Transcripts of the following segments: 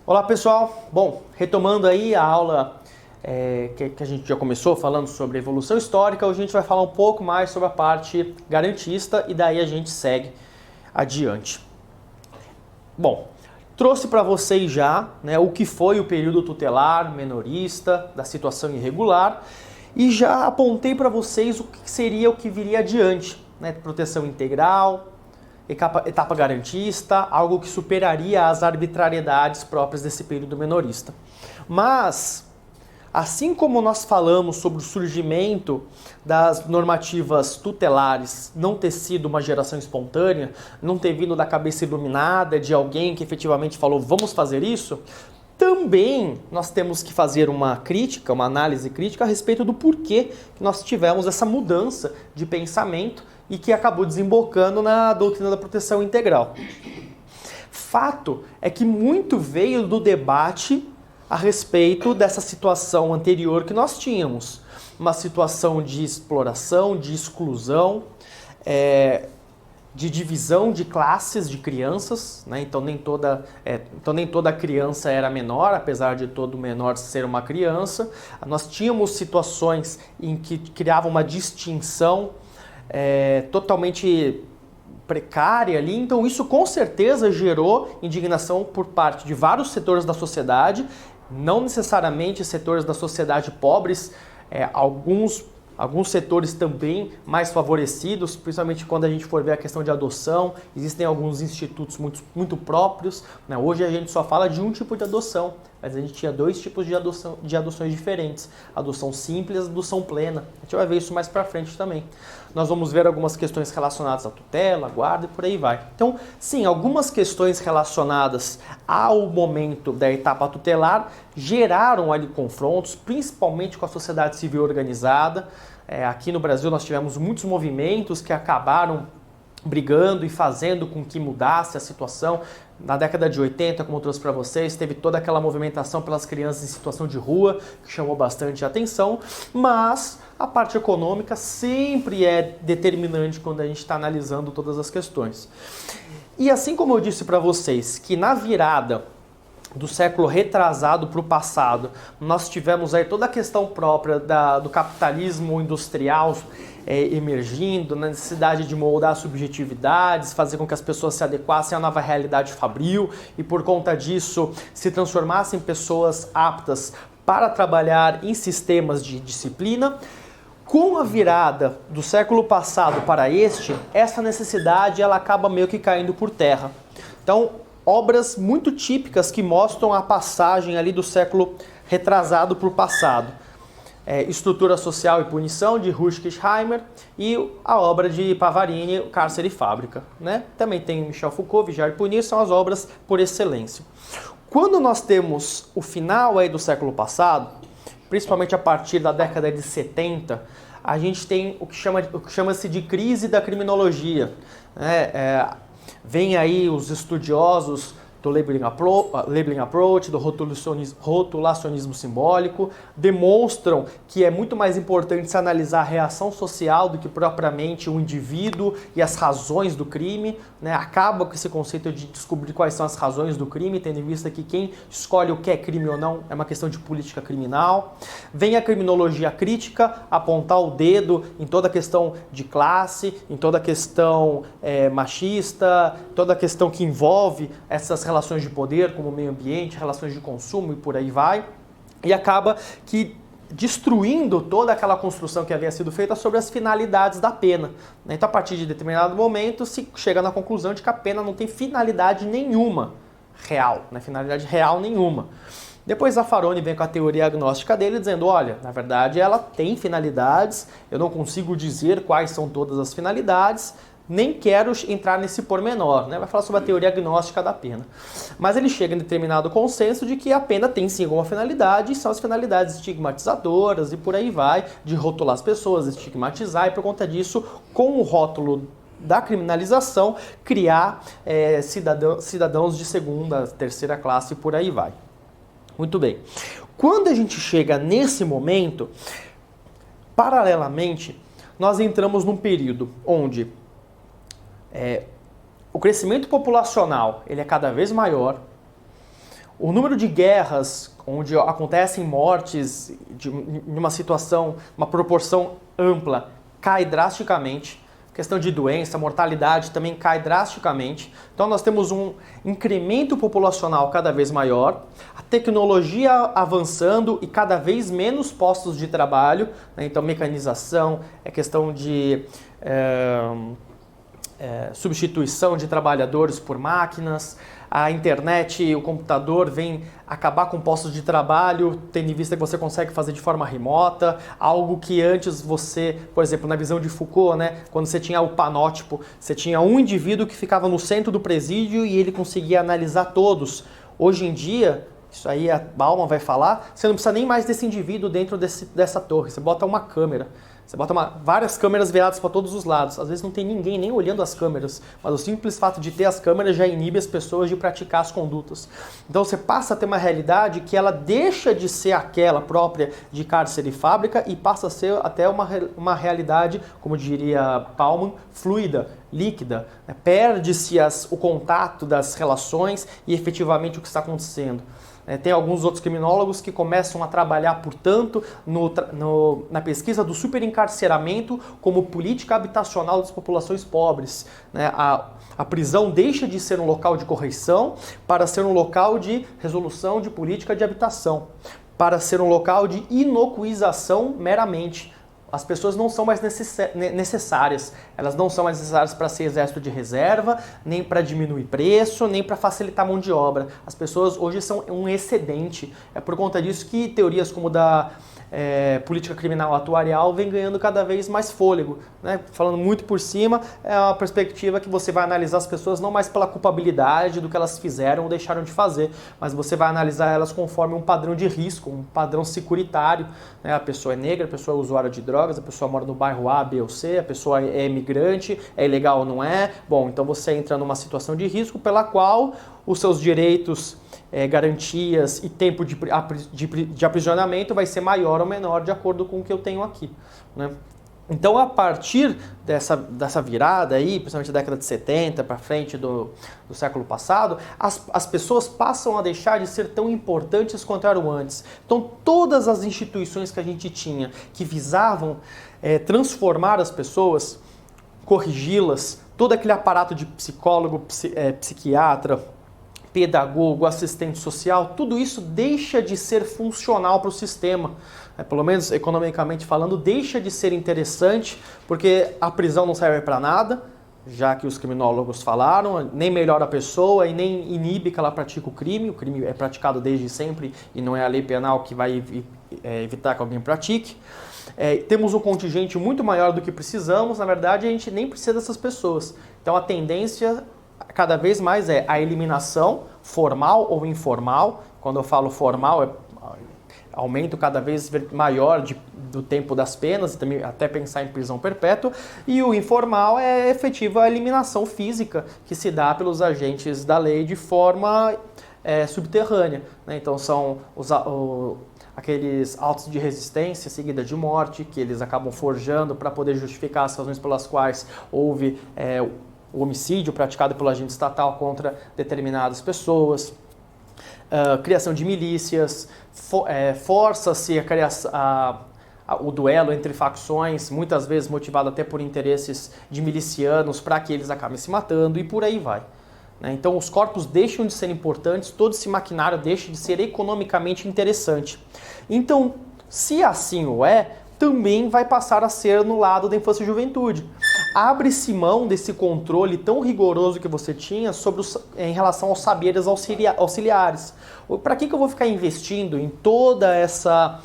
Olá pessoal, bom, retomando aí a aula que a gente já começou falando sobre evolução histórica, hoje a gente vai falar um pouco mais sobre a parte garantista e daí a gente segue adiante. Bom, trouxe para vocês já o que foi o período tutelar, menorista, da situação irregular e já apontei para vocês o que seria o que viria adiante, proteção integral, etapa garantista, algo que superaria as arbitrariedades próprias desse período menorista. Mas, assim como nós falamos sobre o surgimento das normativas tutelares não ter sido uma geração espontânea, não ter vindo da cabeça iluminada de alguém que efetivamente falou vamos fazer isso, também nós temos que fazer uma crítica, uma análise crítica a respeito do porquê que nós tivemos essa mudança de pensamento e que acabou desembocando na doutrina da proteção integral. Fato é que muito veio do debate a respeito dessa situação anterior que nós tínhamos. Uma situação de exploração, de exclusão, de divisão de classes de crianças, então nem toda criança era menor, apesar de todo menor ser uma criança. Nós tínhamos situações em que criavam uma distinção totalmente precária ali, então isso com certeza gerou indignação por parte de vários setores da sociedade, não necessariamente setores da sociedade pobres, alguns setores também mais favorecidos, principalmente quando a gente for ver a questão de adoção. Existem alguns institutos muito próprios. Hoje a gente só fala de um tipo de adoção, mas a gente tinha dois tipos de adoções diferentes. Adoção simples e adoção plena. A gente vai ver isso mais pra frente também. Nós vamos ver algumas questões relacionadas à tutela, à guarda e por aí vai. Então, sim, algumas questões relacionadas ao momento da etapa tutelar geraram ali confrontos, principalmente com a sociedade civil organizada. Aqui no Brasil nós tivemos muitos movimentos que acabaram brigando e fazendo com que mudasse a situação. Na década de 80, como eu trouxe para vocês, teve toda aquela movimentação pelas crianças em situação de rua, que chamou bastante atenção, mas a parte econômica sempre é determinante quando a gente está analisando todas as questões. E assim como eu disse para vocês, que na virada do século retrasado para o passado, nós tivemos aí toda a questão própria do capitalismo industrial emergindo, na necessidade de moldar subjetividades, fazer com que as pessoas se adequassem à nova realidade fabril e por conta disso se transformassem em pessoas aptas para trabalhar em sistemas de disciplina. Com a virada do século passado para este, essa necessidade ela acaba meio que caindo por terra. Então, obras muito típicas que mostram a passagem ali do século retrasado para o passado. Estrutura Social e Punição, de Horkheimer, e a obra de Pavarini, Cárcere e Fábrica. Também tem Michel Foucault, Vigiar e Punir, são as obras por excelência. Quando nós temos o final aí do século passado, principalmente a partir da década de 70, a gente tem o que chama-se de crise da criminologia. Vem aí os estudiosos do labeling approach, do rotulacionismo simbólico, demonstram que é muito mais importante se analisar a reação social do que propriamente o indivíduo e as razões do crime. Acaba com esse conceito de descobrir quais são as razões do crime, tendo em vista que quem escolhe o que é crime ou não é uma questão de política criminal. Vem a criminologia crítica, apontar o dedo em toda a questão de classe, em toda a questão machista, toda a questão que envolve essas relações de poder, como meio ambiente, relações de consumo e por aí vai, e acaba que destruindo toda aquela construção que havia sido feita sobre as finalidades da pena. Então, a partir de determinado momento, se chega na conclusão de que a pena não tem finalidade nenhuma real, finalidade real nenhuma. Depois Zaffaroni vem com a teoria agnóstica dele, dizendo, olha, na verdade ela tem finalidades, eu não consigo dizer quais são todas as finalidades, nem quero entrar nesse pormenor, vai falar sobre a teoria agnóstica da pena. Mas ele chega em determinado consenso de que a pena tem sim alguma finalidade, e são as finalidades estigmatizadoras e por aí vai, de rotular as pessoas, estigmatizar, e por conta disso, com o rótulo da criminalização, criar cidadãos de segunda, terceira classe e por aí vai. Muito bem. Quando a gente chega nesse momento, paralelamente, nós entramos num período onde o crescimento populacional ele é cada vez maior, O número de guerras onde acontecem mortes em uma situação, uma proporção ampla, cai drasticamente. A questão de doença, mortalidade também cai drasticamente. Então nós temos um incremento populacional cada vez maior, a tecnologia avançando e cada vez menos postos de trabalho, né? Então mecanização, é questão de substituição de trabalhadores por máquinas, a internet e o computador vêm acabar com postos de trabalho, tendo em vista que você consegue fazer de forma remota, algo que antes você, por exemplo, na visão de Foucault, né, quando você tinha o panótipo, você tinha um indivíduo que ficava no centro do presídio e ele conseguia analisar todos. Hoje em dia, isso aí a Bauman vai falar, você não precisa nem mais desse indivíduo dentro dessa torre, você bota uma câmera. Você bota várias câmeras viradas para todos os lados. Às vezes não tem ninguém nem olhando as câmeras, mas o simples fato de ter as câmeras já inibe as pessoas de praticar as condutas. Então você passa a ter uma realidade que ela deixa de ser aquela própria de cárcere e fábrica e passa a ser até uma realidade, como diria Bauman, fluida, líquida. Perde-se o contato das relações e efetivamente o que está acontecendo. Tem alguns outros criminólogos que começam a trabalhar, portanto, na pesquisa do superencarceramento como política habitacional das populações pobres. A prisão deixa de ser um local de correição para ser um local de resolução de política de habitação, para ser um local de inocuização meramente. As pessoas não são mais necessárias, elas não são mais necessárias para ser exército de reserva, nem para diminuir preço, nem para facilitar a mão de obra. As pessoas hoje são um excedente. É por conta disso que teorias como da política criminal atuarial vem ganhando cada vez mais fôlego. Né? Falando muito por cima, é uma perspectiva que você vai analisar as pessoas não mais pela culpabilidade do que elas fizeram ou deixaram de fazer, mas você vai analisar elas conforme um padrão de risco, um padrão securitário. Né? A pessoa é negra, a pessoa é usuária de drogas, a pessoa mora no bairro A, B ou C, a pessoa é imigrante, é ilegal ou não é. Bom, então você entra numa situação de risco pela qual os seus direitos, garantias e tempo de aprisionamento vai ser maior ou menor de acordo com o que eu tenho aqui. Né? Então, a partir dessa virada aí, principalmente da década de 70 para frente do século passado, as pessoas passam a deixar de ser tão importantes quanto eram antes. Então, todas as instituições que a gente tinha que visavam transformar as pessoas, corrigi-las, todo aquele aparato de psicólogo, psiquiatra, pedagogo, assistente social, tudo isso deixa de ser funcional para o sistema. Pelo menos economicamente falando, deixa de ser interessante, porque a prisão não serve para nada, já que os criminólogos falaram, nem melhora a pessoa e nem inibe que ela pratica o crime é praticado desde sempre e não é a lei penal que vai evitar que alguém pratique. Temos um contingente muito maior do que precisamos, na verdade a gente nem precisa dessas pessoas. Então a tendência cada vez mais é a eliminação, formal ou informal. Quando eu falo formal, aumento cada vez maior do tempo das penas, e também até pensar em prisão perpétua. E o informal é efetiva eliminação física que se dá pelos agentes da lei de forma subterrânea. Né? Então são aqueles autos de resistência seguida de morte que eles acabam forjando para poder justificar as razões pelas quais houve o homicídio praticado pelo agente estatal contra determinadas pessoas, criação de milícias, força-se o duelo entre facções, muitas vezes motivado até por interesses de milicianos para que eles acabem se matando e por aí vai. Então os corpos deixam de ser importantes, todo esse maquinário deixa de ser economicamente interessante. Então, se assim o é, também vai passar a ser no lado da infância e juventude. Abre-se mão desse controle tão rigoroso que você tinha em relação aos saberes auxiliares. Para que eu vou ficar investindo em toda essa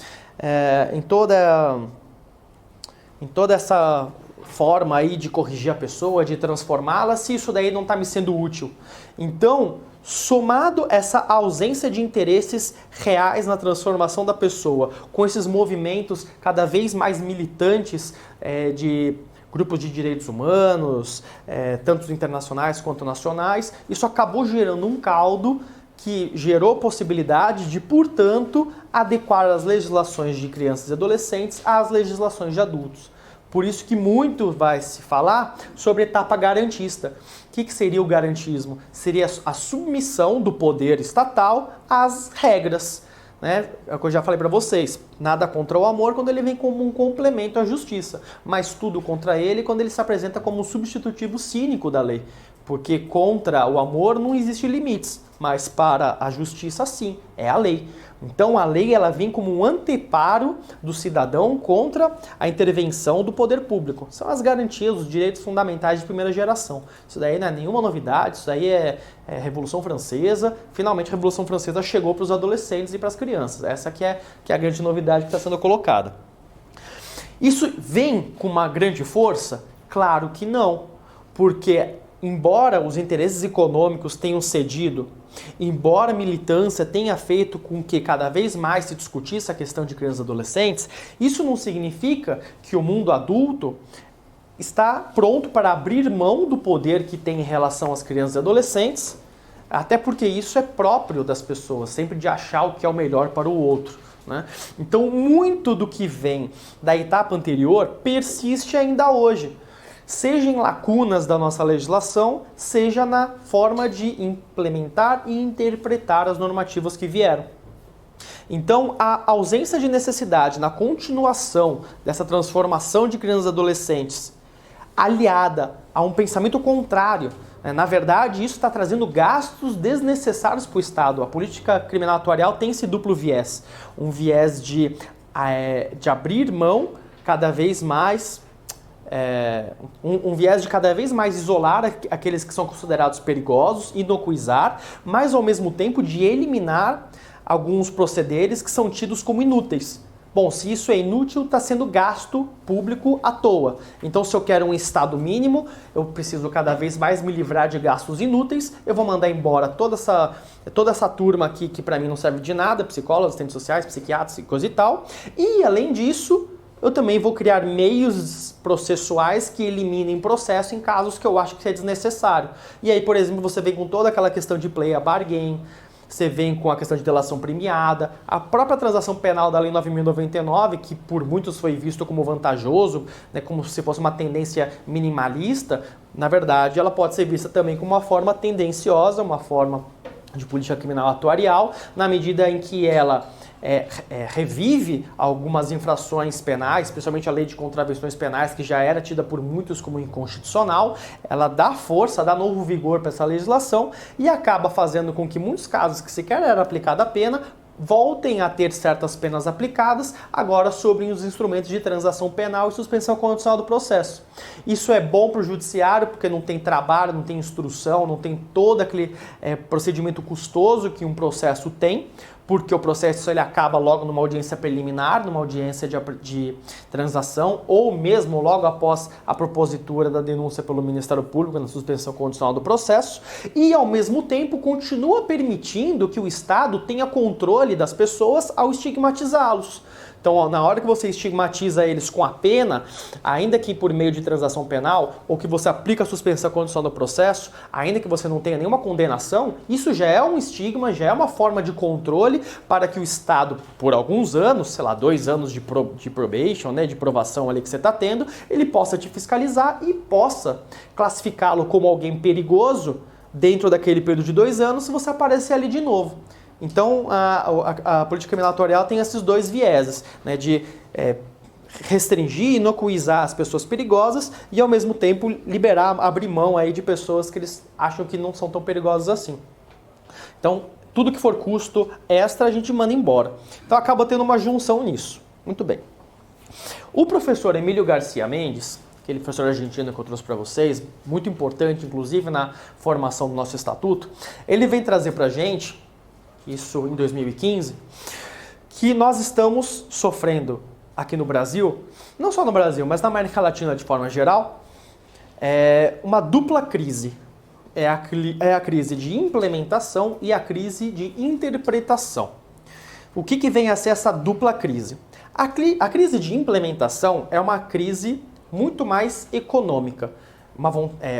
forma aí de corrigir a pessoa, de transformá-la, se isso daí não está me sendo útil? Então, somado essa ausência de interesses reais na transformação da pessoa, com esses movimentos cada vez mais militantes de grupos de direitos humanos, tanto internacionais quanto nacionais, isso acabou gerando um caldo que gerou possibilidade de, portanto, adequar as legislações de crianças e adolescentes às legislações de adultos. Por isso que muito vai se falar sobre etapa garantista. O que seria o garantismo? Seria a submissão do poder estatal às regras. Né? É o que eu já falei para vocês, nada contra o amor quando ele vem como um complemento à justiça, mas tudo contra ele quando ele se apresenta como um substitutivo cínico da lei. Porque contra o amor não existe limites, mas para a justiça sim, é a lei. Então a lei ela vem como um anteparo do cidadão contra a intervenção do poder público. São as garantias, os direitos fundamentais de primeira geração. Isso daí não é nenhuma novidade, isso daí é Revolução Francesa. Finalmente a Revolução Francesa chegou para os adolescentes e para as crianças. Essa que é a grande novidade que está sendo colocada. Isso vem com uma grande força? Claro que não, porque embora os interesses econômicos tenham cedido, embora a militância tenha feito com que cada vez mais se discutisse a questão de crianças e adolescentes, isso não significa que o mundo adulto está pronto para abrir mão do poder que tem em relação às crianças e adolescentes, até porque isso é próprio das pessoas, sempre de achar o que é o melhor para o outro. Né? Então, muito do que vem da etapa anterior persiste ainda hoje. Seja em lacunas da nossa legislação, seja na forma de implementar e interpretar as normativas que vieram. Então, a ausência de necessidade na continuação dessa transformação de crianças e adolescentes, aliada a um pensamento contrário, na verdade, isso está trazendo gastos desnecessários para o Estado. A política criminal atuarial tem esse duplo viés. Um viés de abrir mão cada vez mais... um viés de cada vez mais isolar aqueles que são considerados perigosos, inocuizar, mas ao mesmo tempo de eliminar alguns procederes que são tidos como inúteis. Bom, se isso é inútil, está sendo gasto público à toa. Então, se eu quero um Estado mínimo, eu preciso cada vez mais me livrar de gastos inúteis, eu vou mandar embora toda essa turma aqui que para mim não serve de nada, psicólogos, assistentes sociais, psiquiatras e coisa e tal. E, além disso, eu também vou criar meios processuais que eliminem processo em casos que eu acho que é desnecessário. E aí, por exemplo, você vem com toda aquela questão de plea bargain, você vem com a questão de delação premiada, a própria transação penal da Lei 9.099, que por muitos foi visto como vantajoso, né, como se fosse uma tendência minimalista, na verdade ela pode ser vista também como uma forma tendenciosa, uma forma de política criminal atuarial, na medida em que ela revive algumas infrações penais, especialmente a lei de contravenções penais, que já era tida por muitos como inconstitucional. Ela dá força, dá novo vigor para essa legislação e acaba fazendo com que muitos casos que sequer era aplicada a pena voltem a ter certas penas aplicadas, agora sobre os instrumentos de transação penal e suspensão condicional do processo. Isso é bom para o judiciário, porque não tem trabalho, não tem instrução, não tem todo aquele procedimento custoso que um processo tem, porque o processo ele acaba logo numa audiência preliminar, numa audiência de transação, ou mesmo logo após a propositura da denúncia pelo Ministério Público na suspensão condicional do processo, e ao mesmo tempo continua permitindo que o Estado tenha controle das pessoas ao estigmatizá-los. Então, na hora que você estigmatiza eles com a pena, ainda que por meio de transação penal, ou que você aplica a suspensão condicional do processo, ainda que você não tenha nenhuma condenação, isso já é um estigma, já é uma forma de controle para que o Estado, por alguns anos, sei lá, 2 anos de probation, né, de provação ali que você está tendo, ele possa te fiscalizar e possa classificá-lo como alguém perigoso dentro daquele período de 2 anos se você aparecer ali de novo. Então, a política criminal atuarial tem esses dois vieses, né, de restringir, inocuizar as pessoas perigosas e, ao mesmo tempo, liberar, abrir mão aí de pessoas que eles acham que não são tão perigosas assim. Então, tudo que for custo extra, a gente manda embora. Então, acaba tendo uma junção nisso. Muito bem. O professor Emílio Garcia Mendes, aquele professor argentino que eu trouxe para vocês, muito importante, inclusive, na formação do nosso estatuto, ele vem trazer para a gente, isso em 2015, que nós estamos sofrendo aqui no Brasil, não só no Brasil, mas na América Latina de forma geral, uma dupla crise. É a crise de implementação e a crise de interpretação. O que vem a ser essa dupla crise? A crise de implementação é uma crise muito mais econômica.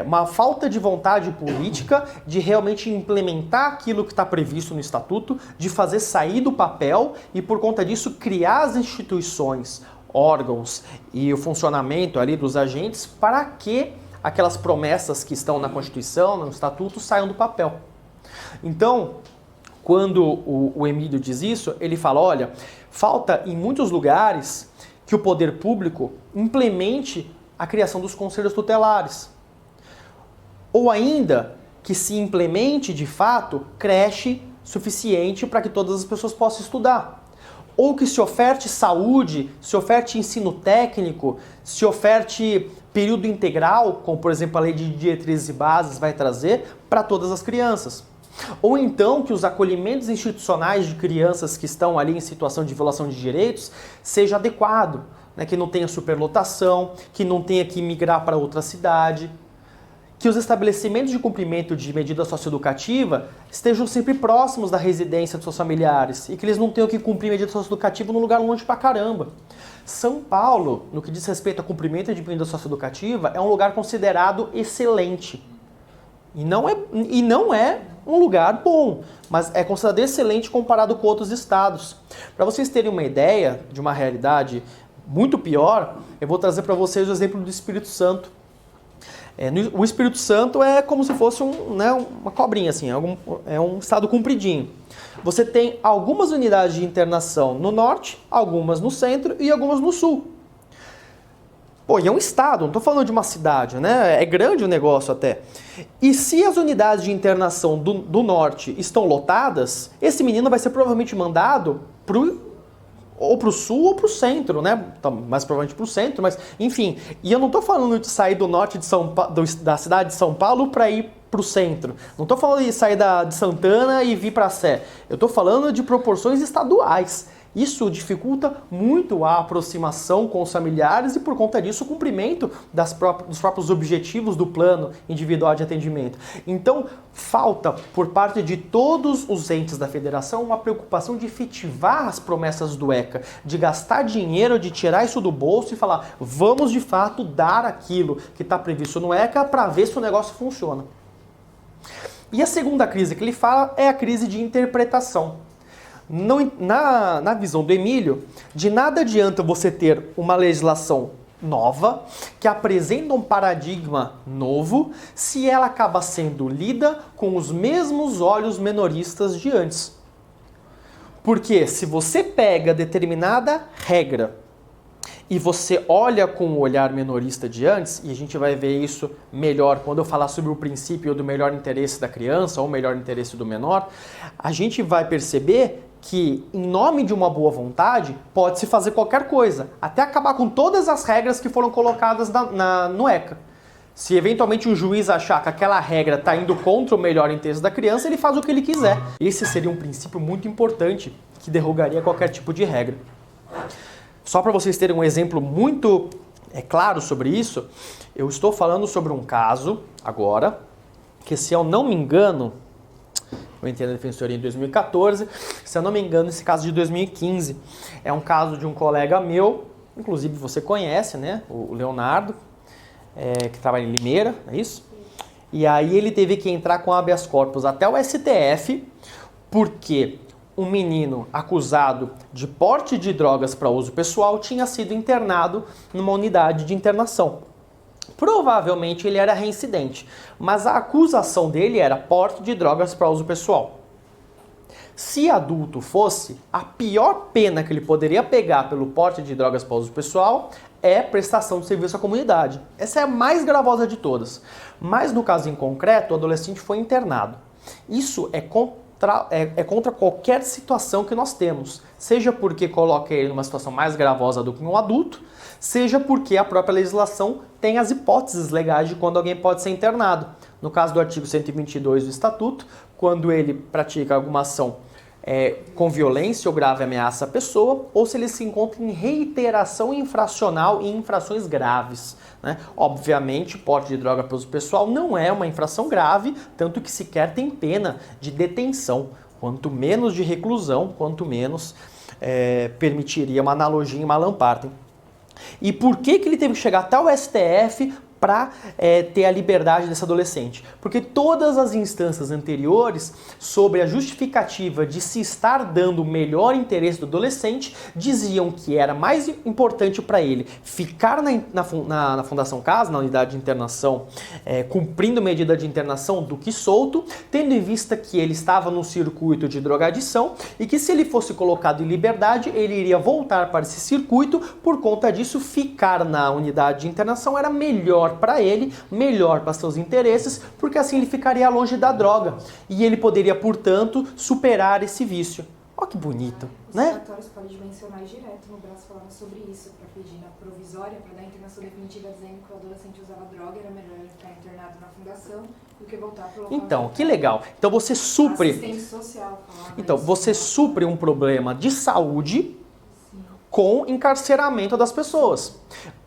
Uma falta de vontade política de realmente implementar aquilo que está previsto no Estatuto, de fazer sair do papel e, por conta disso, criar as instituições órgãos e o funcionamento ali dos agentes para que aquelas promessas que estão na Constituição, no Estatuto, saiam do papel. Então, quando o Emílio diz isso, ele fala, olha, falta em muitos lugares que o poder público implemente a criação dos conselhos tutelares. Ou ainda, que se implemente, de fato, creche suficiente para que todas as pessoas possam estudar. Ou que se oferte saúde, se oferte ensino técnico, se oferte período integral, como por exemplo a Lei de Diretrizes e Bases vai trazer, para todas as crianças. Ou então que os acolhimentos institucionais de crianças que estão ali em situação de violação de direitos seja adequado, né? Que não tenha superlotação, que não tenha que migrar para outra cidade, que os estabelecimentos de cumprimento de medida socioeducativa estejam sempre próximos da residência dos seus familiares e que eles não tenham que cumprir medida socioeducativa num lugar longe pra caramba. São Paulo, no que diz respeito ao cumprimento de medida socioeducativa, é um lugar considerado excelente. E não é um lugar bom, mas é considerado excelente comparado com outros estados. Para vocês terem uma ideia de uma realidade muito pior, eu vou trazer para vocês o exemplo do Espírito Santo. O Espírito Santo é como se fosse uma cobrinha, assim, é um estado compridinho. Você tem algumas unidades de internação no norte, algumas no centro e algumas no sul. Pô, e é um estado, não estou falando de uma cidade, né? É grande o negócio até. E se as unidades de internação do norte estão lotadas, esse menino vai ser provavelmente mandado ou para o sul ou para o centro, né? Mais provavelmente para o centro, mas enfim. E eu não estou falando de sair do norte da cidade de São Paulo para ir para o centro. Não estou falando de sair de Santana e vir para a Sé. Eu estou falando de proporções estaduais. Isso dificulta muito a aproximação com os familiares e, por conta disso, o cumprimento dos próprios objetivos do plano individual de atendimento. Então, falta, por parte de todos os entes da federação, uma preocupação de efetivar as promessas do ECA, de gastar dinheiro, de tirar isso do bolso e falar, vamos, de fato, dar aquilo que está previsto no ECA para ver se o negócio funciona. E a segunda crise que ele fala é a crise de interpretação. Na visão do Emílio, de nada adianta você ter uma legislação nova, que apresenta um paradigma novo, se ela acaba sendo lida com os mesmos olhos menoristas de antes. Porque se você pega determinada regra e você olha com o olhar menorista de antes, e a gente vai ver isso melhor quando eu falar sobre o princípio do melhor interesse da criança ou melhor interesse do menor, a gente vai perceber que, em nome de uma boa vontade, pode-se fazer qualquer coisa, até acabar com todas as regras que foram colocadas no ECA. Se eventualmente o juiz achar que aquela regra está indo contra o melhor interesse da criança, ele faz o que ele quiser. Esse seria um princípio muito importante que derrogaria qualquer tipo de regra. Só para vocês terem um exemplo muito claro sobre isso, eu estou falando sobre um caso agora, que se eu não me engano, eu entrei na Defensoria em 2014, se eu não me engano, esse caso de 2015. É um caso de um colega meu, inclusive você conhece, né? O Leonardo, que trabalha em Limeira, é isso? E aí ele teve que entrar com habeas corpus até o STF, porque um menino acusado de porte de drogas para uso pessoal tinha sido internado numa unidade de internação. Provavelmente ele era reincidente, mas a acusação dele era porte de drogas para uso pessoal. Se adulto fosse, a pior pena que ele poderia pegar pelo porte de drogas para uso pessoal é prestação de serviço à comunidade. Essa é a mais gravosa de todas. Mas no caso em concreto, o adolescente foi internado. Isso é contra qualquer situação que nós temos, seja porque coloca ele numa situação mais gravosa do que um adulto, seja porque a própria legislação tem as hipóteses legais de quando alguém pode ser internado. No caso do artigo 122 do Estatuto, quando ele pratica alguma ação com violência ou grave ameaça à pessoa, ou se ele se encontra em reiteração infracional em infrações graves, né? Obviamente, porte de droga para uso pessoal não é uma infração grave, tanto que sequer tem pena de detenção. Quanto menos de reclusão, quanto menos permitiria uma analogia em Malam Partem. E por que ele teve que chegar até o STF para ter a liberdade desse adolescente. Porque todas as instâncias anteriores sobre a justificativa de se estar dando o melhor interesse do adolescente diziam que era mais importante para ele ficar na Fundação Casa, na unidade de internação, cumprindo medida de internação, do que solto, tendo em vista que ele estava num circuito de drogadição e que se ele fosse colocado em liberdade, ele iria voltar para esse circuito, por conta disso ficar na unidade de internação era melhor para ele, melhor para seus interesses, porque assim ele ficaria longe da droga e ele poderia, portanto, superar esse vício. Olha que bonito, né? Os relatórios podem mencionar direto no braço falando sobre isso, para pedir na provisória, para dar internação definitiva, dizendo que o adolescente usava droga, era melhor ele ficar internado na fundação do que voltar para o local. Então, que legal. Então você supre... Assistente social. Então, você supre um problema de saúde com encarceramento das pessoas.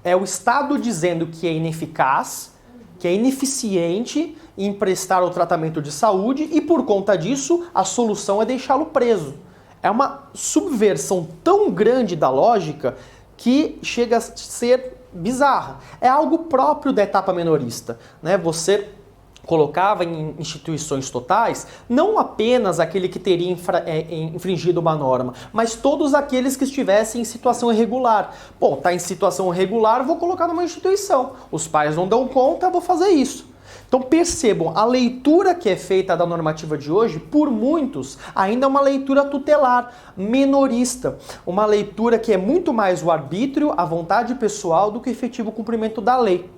É o Estado dizendo que é ineficaz, que é ineficiente em prestar o tratamento de saúde e, por conta disso, a solução é deixá-lo preso. É uma subversão tão grande da lógica que chega a ser bizarra. É algo próprio da etapa menorista, né? Você colocava em instituições totais não apenas aquele que teria infringido uma norma, mas todos aqueles que estivessem em situação irregular. Bom, está em situação irregular, vou colocar numa instituição. Os pais não dão conta, vou fazer isso. Então percebam, a leitura que é feita da normativa de hoje, por muitos, ainda é uma leitura tutelar, menorista. Uma leitura que é muito mais o arbítrio, a vontade pessoal, do que o efetivo cumprimento da lei.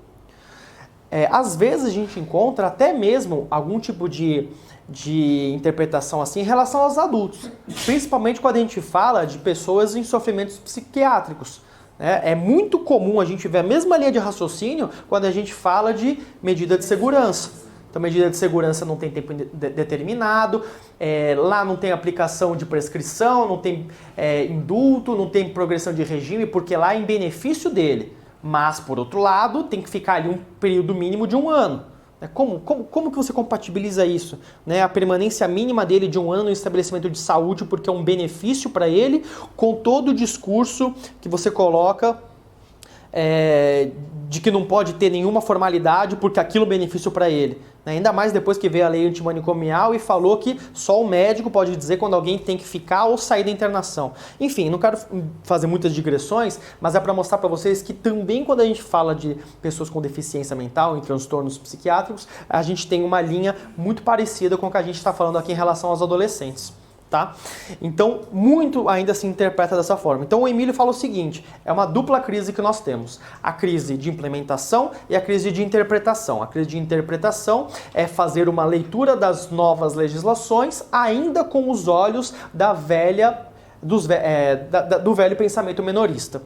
Às vezes a gente encontra até mesmo algum tipo de interpretação assim em relação aos adultos, principalmente quando a gente fala de pessoas em sofrimentos psiquiátricos. É muito comum a gente ver a mesma linha de raciocínio quando a gente fala de medida de segurança. Então, medida de segurança não tem tempo determinado, lá não tem aplicação de prescrição, não tem indulto, não tem progressão de regime, porque lá é em benefício dele. Mas, por outro lado, tem que ficar ali um período mínimo de 1 ano. Como que você compatibiliza isso? A permanência mínima dele de 1 ano em estabelecimento de saúde, porque é um benefício para ele, com todo o discurso que você coloca de que não pode ter nenhuma formalidade porque aquilo é benefício para ele. Ainda mais depois que veio a lei antimanicomial e falou que só o médico pode dizer quando alguém tem que ficar ou sair da internação. Enfim, não quero fazer muitas digressões, mas é para mostrar para vocês que também quando a gente fala de pessoas com deficiência mental, em transtornos psiquiátricos, a gente tem uma linha muito parecida com o que a gente está falando aqui em relação aos adolescentes. Tá? Então, muito ainda se interpreta dessa forma. Então, o Emílio fala o seguinte, é uma dupla crise que nós temos. A crise de implementação e a crise de interpretação. A crise de interpretação é fazer uma leitura das novas legislações ainda com os olhos do velho pensamento menorista.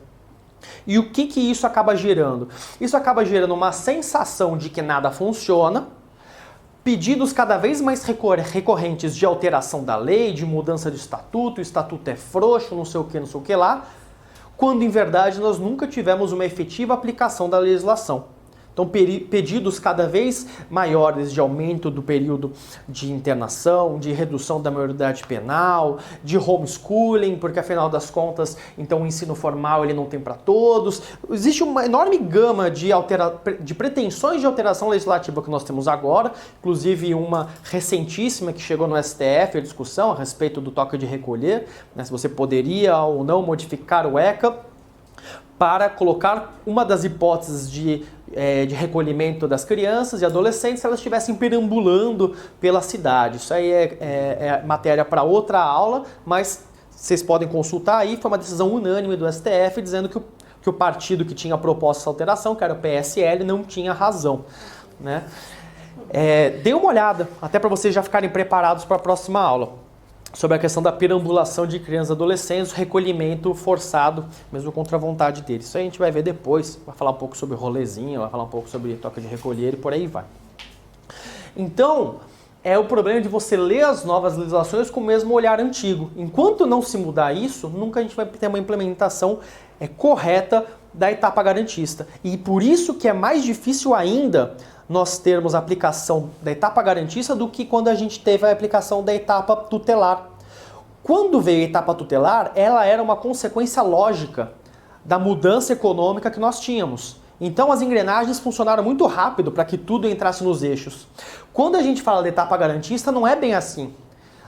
E o que isso acaba gerando? Isso acaba gerando uma sensação de que nada funciona, pedidos cada vez mais recorrentes de alteração da lei, de mudança de estatuto, o estatuto é frouxo, não sei o que lá, quando em verdade nós nunca tivemos uma efetiva aplicação da legislação. Então, pedidos cada vez maiores de aumento do período de internação, de redução da maioridade penal, de homeschooling, porque afinal das contas, então o ensino formal ele não tem para todos. Existe uma enorme gama de pretensões de alteração legislativa que nós temos agora, inclusive uma recentíssima que chegou no STF, a discussão a respeito do toque de recolher, se você poderia ou não modificar o ECA, para colocar uma das hipóteses de recolhimento das crianças e adolescentes se elas estivessem perambulando pela cidade. Isso aí é matéria para outra aula, mas vocês podem consultar aí. Foi uma decisão unânime do STF dizendo que o partido que tinha proposto essa alteração, que era o PSL, não tinha razão. Dê uma olhada, até para vocês já ficarem preparados para a próxima aula, sobre a questão da perambulação de crianças e adolescentes, recolhimento forçado, mesmo contra a vontade deles. Isso aí a gente vai ver depois, vai falar um pouco sobre rolezinho, vai falar um pouco sobre toque de recolher e por aí vai. Então, é o problema de você ler as novas legislações com o mesmo olhar antigo. Enquanto não se mudar isso, nunca a gente vai ter uma implementação correta da etapa garantista. E por isso que é mais difícil ainda nós termos a aplicação da etapa garantista do que quando a gente teve a aplicação da etapa tutelar. Quando veio a etapa tutelar, ela era uma consequência lógica da mudança econômica que nós tínhamos. Então as engrenagens funcionaram muito rápido para que tudo entrasse nos eixos. Quando a gente fala de etapa garantista, não é bem assim.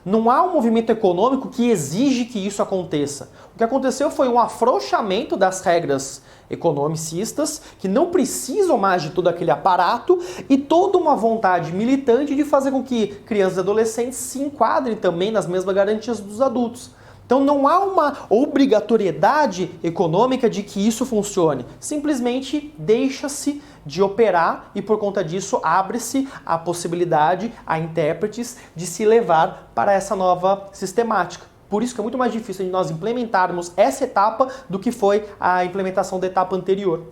Não há um movimento econômico que exige que isso aconteça. O que aconteceu foi um afrouxamento das regras economicistas, que não precisam mais de todo aquele aparato, e toda uma vontade militante de fazer com que crianças e adolescentes se enquadrem também nas mesmas garantias dos adultos. Então não há uma obrigatoriedade econômica de que isso funcione. Simplesmente deixa-se de operar e por conta disso abre-se a possibilidade a intérpretes de se levar para essa nova sistemática. Por isso que é muito mais difícil de nós implementarmos essa etapa do que foi a implementação da etapa anterior.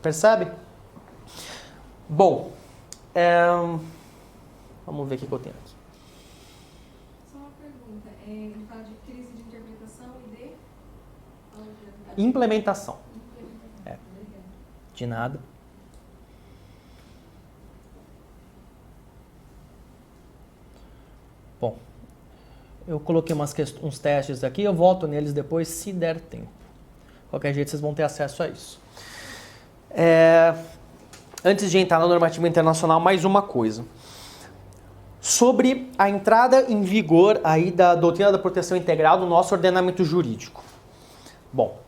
Percebe? Bom, vamos ver o que eu tenho aqui. Só uma pergunta. Ele fala de crise de interpretação e de... Implementação. De nada. Bom, eu coloquei uns testes aqui, eu volto neles depois se der tempo. Qualquer jeito vocês vão ter acesso a isso. Antes de entrar na normativa internacional, mais uma coisa. Sobre a entrada em vigor aí da doutrina da proteção integral do nosso ordenamento jurídico. Bom,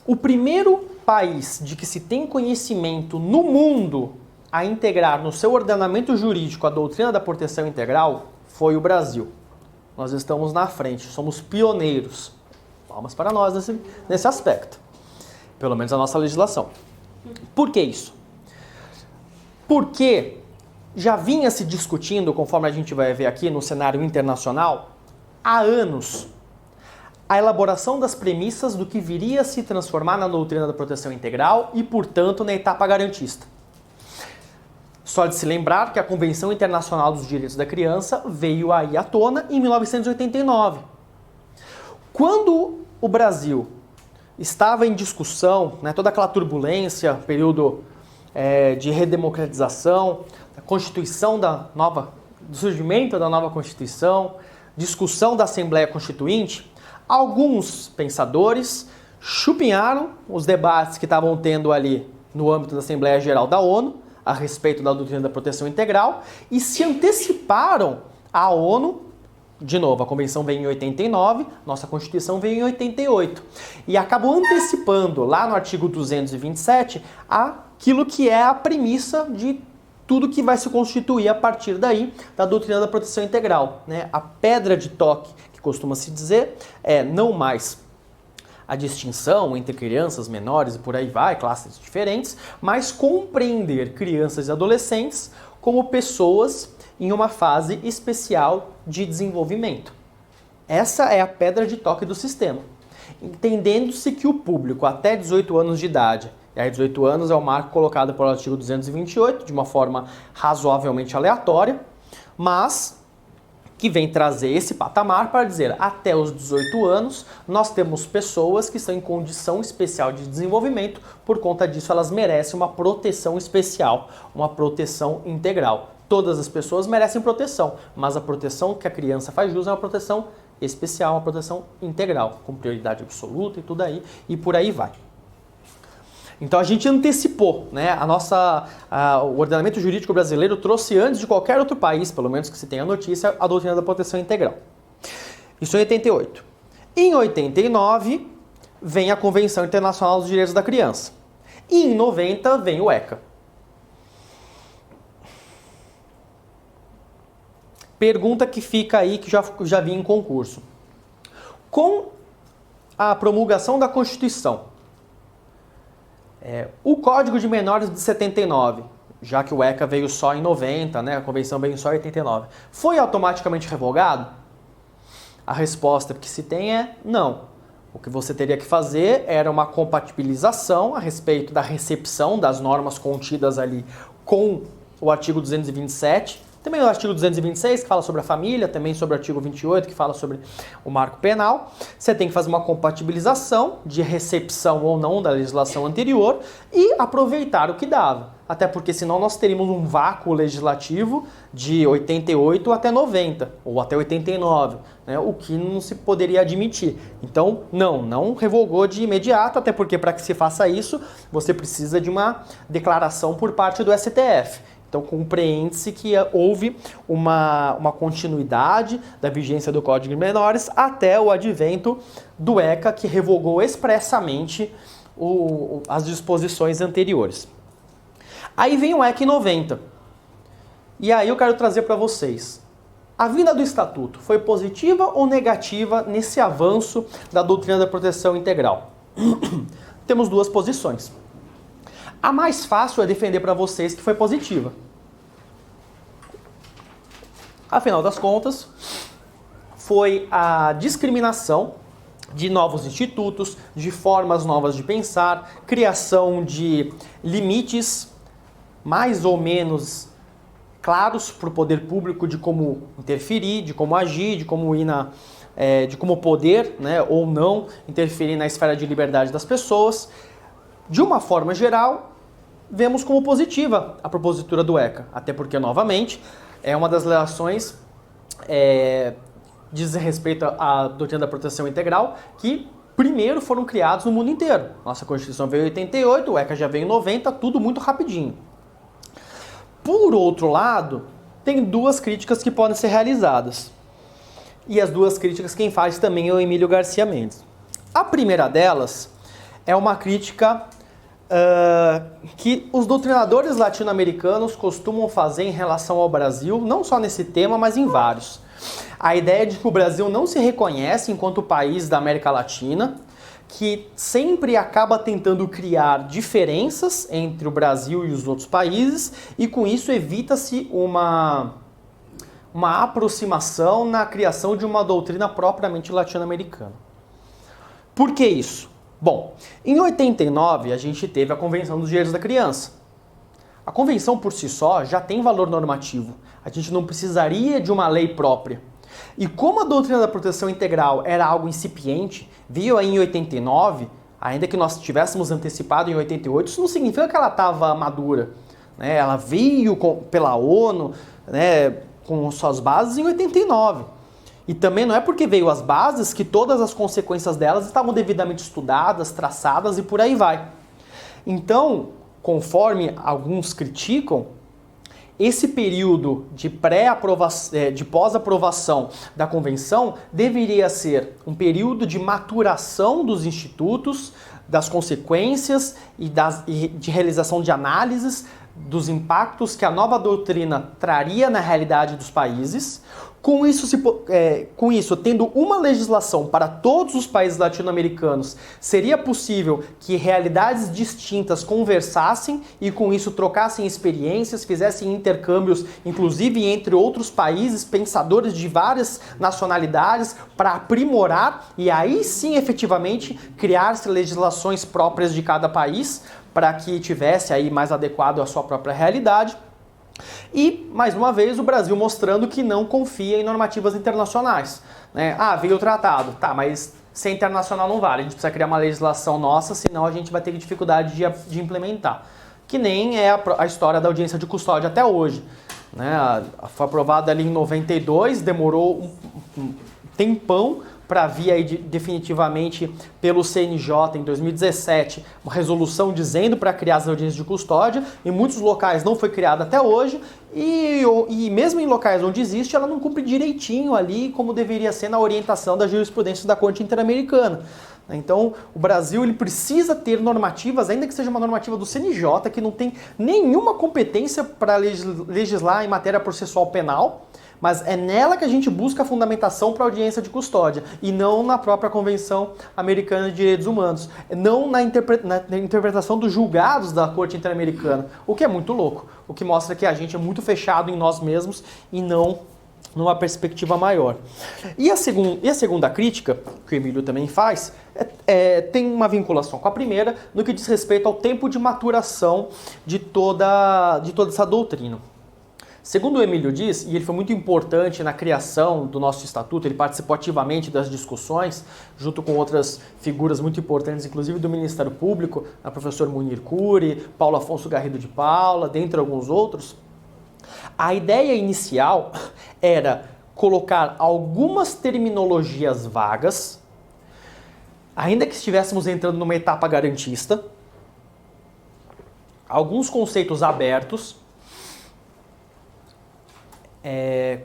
o primeiro país de que se tem conhecimento no mundo a integrar no seu ordenamento jurídico a doutrina da proteção integral foi o Brasil. Nós estamos na frente, somos pioneiros. Palmas para nós nesse aspecto. Pelo menos a nossa legislação. Por que isso? Porque já vinha se discutindo, conforme a gente vai ver aqui no cenário internacional, há anos, a elaboração das premissas do que viria a se transformar na doutrina da proteção integral e, portanto, na etapa garantista. Só de se lembrar que a Convenção Internacional dos Direitos da Criança veio aí à tona em 1989. Quando o Brasil estava em discussão, toda aquela turbulência, período de redemocratização, da constituição do surgimento da nova Constituição, discussão da Assembleia Constituinte, alguns pensadores chupinharam os debates que estavam tendo ali no âmbito da Assembleia Geral da ONU a respeito da doutrina da proteção integral e se anteciparam à ONU. De novo, a Convenção veio em 89, nossa Constituição veio em 88. E acabou antecipando, lá no artigo 227, aquilo que é a premissa de tudo que vai se constituir a partir daí da doutrina da proteção integral. A pedra de toque, que costuma se dizer, é não mais a distinção entre crianças, menores e por aí vai, classes diferentes, mas compreender crianças e adolescentes como pessoas em uma fase especial de desenvolvimento. Essa é a pedra de toque do sistema. Entendendo-se que o público até 18 anos de idade, e aí 18 anos é o marco colocado pelo artigo 228, de uma forma razoavelmente aleatória, mas que vem trazer esse patamar para dizer, até os 18 anos, nós temos pessoas que estão em condição especial de desenvolvimento, por conta disso elas merecem uma proteção especial, uma proteção integral. Todas as pessoas merecem proteção, mas a proteção que a criança faz jus é uma proteção especial, uma proteção integral, com prioridade absoluta e tudo aí, e por aí vai. Então a gente antecipou, o ordenamento jurídico brasileiro trouxe antes de qualquer outro país, pelo menos que se tenha notícia, a doutrina da proteção integral. Isso em 88. Em 89 vem a Convenção Internacional dos Direitos da Criança. E em 90 vem o ECA. Pergunta que fica aí, que já vi em concurso. Com a promulgação da Constituição, o Código de Menores de 79, já que o ECA veio só em 90, a Convenção veio só em 89, foi automaticamente revogado? A resposta que se tem é não. O que você teria que fazer era uma compatibilização a respeito da recepção das normas contidas ali com o artigo 227, também o artigo 226, que fala sobre a família, também sobre o artigo 28, que fala sobre o marco penal. Você tem que fazer uma compatibilização de recepção ou não da legislação anterior e aproveitar o que dava. até porque senão nós teríamos um vácuo legislativo de 88 até 90, ou até 89, né, o que não se poderia admitir. Então, não revogou de imediato, até porque para que se faça isso, você precisa de uma declaração por parte do STF. Então, compreende-se que houve uma continuidade da vigência do Código de Menores até o advento do ECA, que revogou expressamente as disposições anteriores. Aí vem o ECA em 90. E aí eu quero trazer para vocês. A vinda do Estatuto foi positiva ou negativa nesse avanço da doutrina da proteção integral? Temos duas posições. A mais fácil é defender para vocês que foi positiva. Afinal das contas, foi a discriminação de novos institutos, de formas novas de pensar, criação de limites mais ou menos claros para o poder público de como interferir, de como agir, de como ir de como poder, né, ou não interferir na esfera de liberdade das pessoas. De uma forma geral, vemos como positiva a propositura do ECA, até porque, novamente, é uma das legislações diz respeito à doutrina da proteção integral, que primeiro foram criados no mundo inteiro. Nossa Constituição veio em 88, o ECA já veio em 90, tudo muito rapidinho. Por outro lado, tem duas críticas que podem ser realizadas. E as duas críticas quem faz também é o Emílio Garcia Mendes. A primeira delas é uma crítica que os doutrinadores latino-americanos costumam fazer em relação ao Brasil, não só nesse tema, mas em vários. A ideia de que o Brasil não se reconhece enquanto país da América Latina, que sempre acaba tentando criar diferenças entre o Brasil e os outros países, e com isso evita-se uma aproximação na criação de uma doutrina propriamente latino-americana. Por que isso? Bom, em 89 a gente teve a Convenção dos Direitos da Criança. A convenção por si só já tem valor normativo. A gente não precisaria de uma lei própria. E como a doutrina da proteção integral era algo incipiente, veio aí em 89, ainda que nós tivéssemos antecipado em 88, isso não significa que ela estava madura, né? Ela veio pela ONU, né, com suas bases em 89. E também não é porque veio as bases que todas as consequências delas estavam devidamente estudadas, traçadas e por aí vai. Então, conforme alguns criticam, esse período de de pós-aprovação da convenção deveria ser um período de maturação dos institutos, das consequências e de realização de análises dos impactos que a nova doutrina traria na realidade dos países. Com isso, tendo uma legislação para todos os países latino-americanos, seria possível que realidades distintas conversassem e com isso trocassem experiências, fizessem intercâmbios, inclusive entre outros países, pensadores de várias nacionalidades, para aprimorar e aí sim efetivamente criar-se legislações próprias de cada país, para que tivesse aí mais adequado à sua própria realidade. E, mais uma vez, o Brasil mostrando que não confia em normativas internacionais, né? Ah, veio o tratado, tá, mas ser internacional não vale, a gente precisa criar uma legislação nossa, senão a gente vai ter dificuldade de implementar. Que nem é a história da audiência de custódia até hoje, né? Foi aprovada ali em 92, demorou um tempão para vir aí definitivamente pelo CNJ em 2017 uma resolução dizendo para criar as audiências de custódia. Em muitos locais não foi criada até hoje e mesmo em locais onde existe, ela não cumpre direitinho ali como deveria ser na orientação da jurisprudência da Corte Interamericana. Então, o Brasil ele precisa ter normativas, ainda que seja uma normativa do CNJ, que não tem nenhuma competência para legislar em matéria processual penal, mas é nela que a gente busca a fundamentação para a audiência de custódia e não na própria Convenção Americana de Direitos Humanos, não na interpretação dos julgados da Corte Interamericana, o que é muito louco, o que mostra que a gente é muito fechado em nós mesmos e não numa perspectiva maior. E a segunda crítica, que o Emílio também faz, tem uma vinculação com a primeira no que diz respeito ao tempo de maturação de toda essa doutrina. Segundo o Emílio diz, e ele foi muito importante na criação do nosso estatuto, ele participou ativamente das discussões, junto com outras figuras muito importantes, inclusive do Ministério Público, a professor Munir Cury, Paulo Afonso Garrido de Paula, dentre alguns outros. A ideia inicial era colocar algumas terminologias vagas, ainda que estivéssemos entrando numa etapa garantista, alguns conceitos abertos,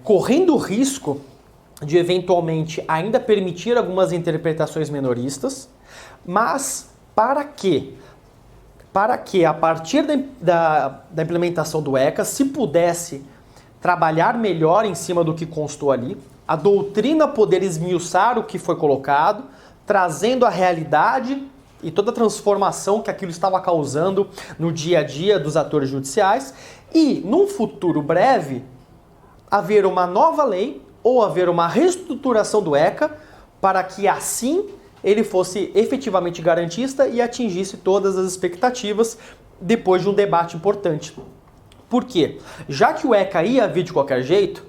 correndo o risco de eventualmente ainda permitir algumas interpretações menoristas, mas para que a partir da implementação do ECA se pudesse trabalhar melhor em cima do que constou ali, a doutrina poder esmiuçar o que foi colocado, trazendo a realidade e toda a transformação que aquilo estava causando no dia a dia dos atores judiciais, e num futuro breve haver uma nova lei ou haver uma reestruturação do ECA para que assim ele fosse efetivamente garantista e atingisse todas as expectativas depois de um debate importante. Por quê? Já que o ECA ia vir de qualquer jeito,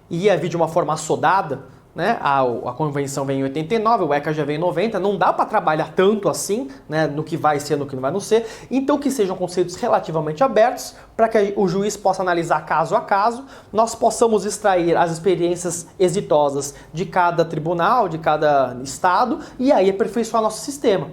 ia vir de uma forma assodada, né? A convenção vem em 89, o ECA já vem em 90, não dá para trabalhar tanto assim, né, no que vai ser, no que não vai não ser, então que sejam conceitos relativamente abertos para que o juiz possa analisar caso a caso, nós possamos extrair as experiências exitosas de cada tribunal, de cada estado, e aí aperfeiçoar nosso sistema.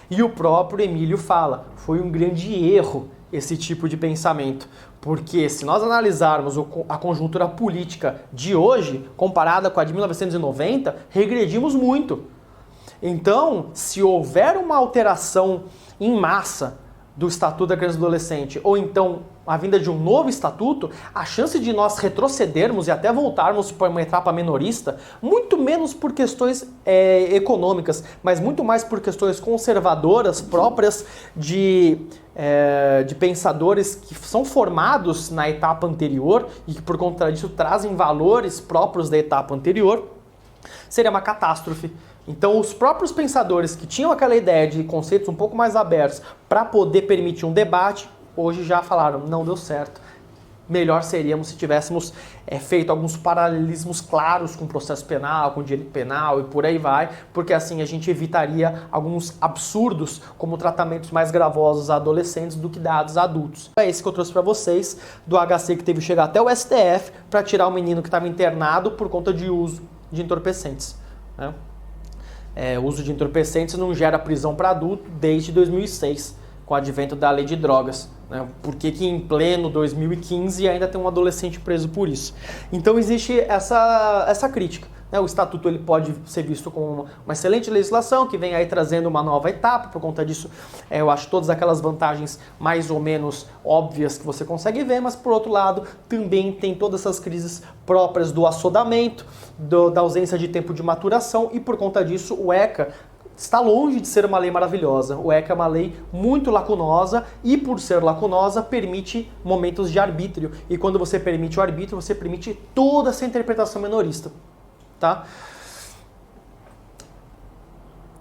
E o próprio Emílio fala, foi um grande erro esse tipo de pensamento, porque se nós analisarmos a conjuntura política de hoje, comparada com a de 1990, regredimos muito. Então, se houver uma alteração em massa do Estatuto da Criança e do Adolescente, ou então a vinda de um novo estatuto, a chance de nós retrocedermos e até voltarmos para uma etapa menorista, muito menos por questões econômicas, mas muito mais por questões conservadoras próprias de pensadores que são formados na etapa anterior e que por conta disso trazem valores próprios da etapa anterior, seria uma catástrofe. Então os próprios pensadores que tinham aquela ideia de conceitos um pouco mais abertos para poder permitir um debate, hoje já falaram, não deu certo. Melhor seríamos se tivéssemos feito alguns paralelismos claros com o processo penal, com o direito penal e por aí vai, porque assim a gente evitaria alguns absurdos como tratamentos mais gravosos a adolescentes do que dados a adultos. É esse que eu trouxe para vocês do HC que teve que chegar até o STF para tirar o menino que estava internado por conta de uso de entorpecentes, né? O uso de entorpecentes não gera prisão para adulto desde 2006, com o advento da lei de drogas, né? Por que em pleno 2015 ainda tem um adolescente preso por isso? Então existe essa crítica, né? O Estatuto ele pode ser visto como uma excelente legislação que vem aí trazendo uma nova etapa, por conta disso eu acho todas aquelas vantagens mais ou menos óbvias que você consegue ver, mas por outro lado também tem todas essas crises próprias do assodamento, da ausência de tempo de maturação, e por conta disso o ECA está longe de ser uma lei maravilhosa. O ECA é uma lei muito lacunosa e, por ser lacunosa, permite momentos de arbítrio. E quando você permite o arbítrio, você permite toda essa interpretação menorista, tá?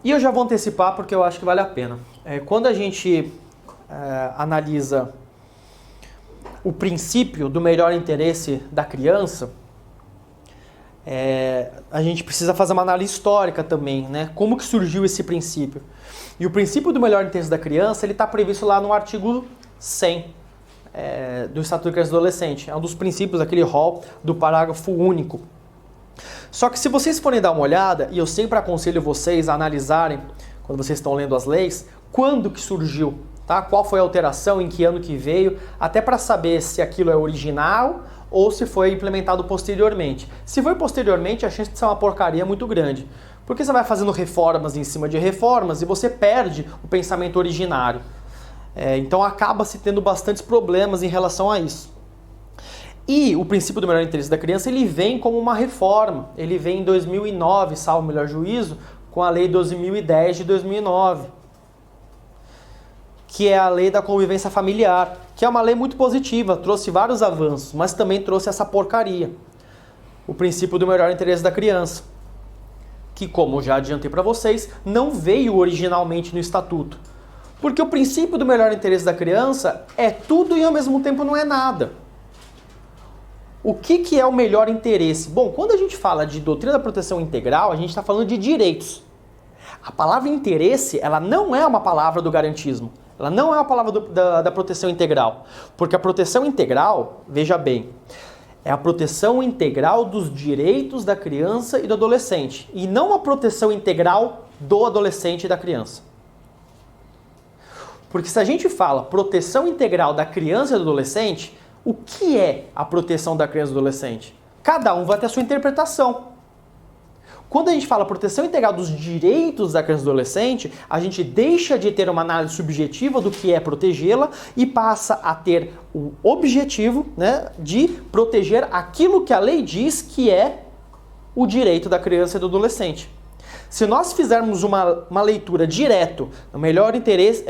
E eu já vou antecipar porque eu acho que vale a pena. Quando a gente analisa o princípio do melhor interesse da criança, a gente precisa fazer uma análise histórica também, né? Como que surgiu esse princípio? E o princípio do melhor interesse da criança, ele está previsto lá no artigo 100 do Estatuto da Criança e do Adolescente. É um dos princípios daquele rol do parágrafo único. Só que se vocês forem dar uma olhada, e eu sempre aconselho vocês a analisarem, quando vocês estão lendo as leis, quando que surgiu, tá? Qual foi a alteração, em que ano que veio, até para saber se aquilo é original ou se foi implementado posteriormente. Se foi posteriormente, a chance de ser uma porcaria é muito grande. Porque você vai fazendo reformas em cima de reformas e você perde o pensamento originário. Então acaba-se tendo bastantes problemas em relação a isso. E o princípio do melhor interesse da criança, ele vem como uma reforma. Ele vem em 2009, salvo o melhor juízo, com a Lei 12.010 de 2009. Que é a lei da convivência familiar, que é uma lei muito positiva, trouxe vários avanços, mas também trouxe essa porcaria. O princípio do melhor interesse da criança, que, como já adiantei para vocês, não veio originalmente no Estatuto. Porque o princípio do melhor interesse da criança é tudo e ao mesmo tempo não é nada. O que é o melhor interesse? Bom, quando a gente fala de doutrina da proteção integral, a gente está falando de direitos. A palavra interesse, ela não é uma palavra do garantismo. Ela não é uma palavra da proteção integral. Porque a proteção integral, veja bem, é a proteção integral dos direitos da criança e do adolescente. E não a proteção integral do adolescente e da criança. Porque se a gente fala proteção integral da criança e do adolescente, o que é a proteção da criança e do adolescente? Cada um vai ter a sua interpretação. Quando a gente fala proteção integral dos direitos da criança e do adolescente, a gente deixa de ter uma análise subjetiva do que é protegê-la e passa a ter o objetivo, né, de proteger aquilo que a lei diz que é o direito da criança e do adolescente. Se nós fizermos uma leitura direto, no melhor interesse,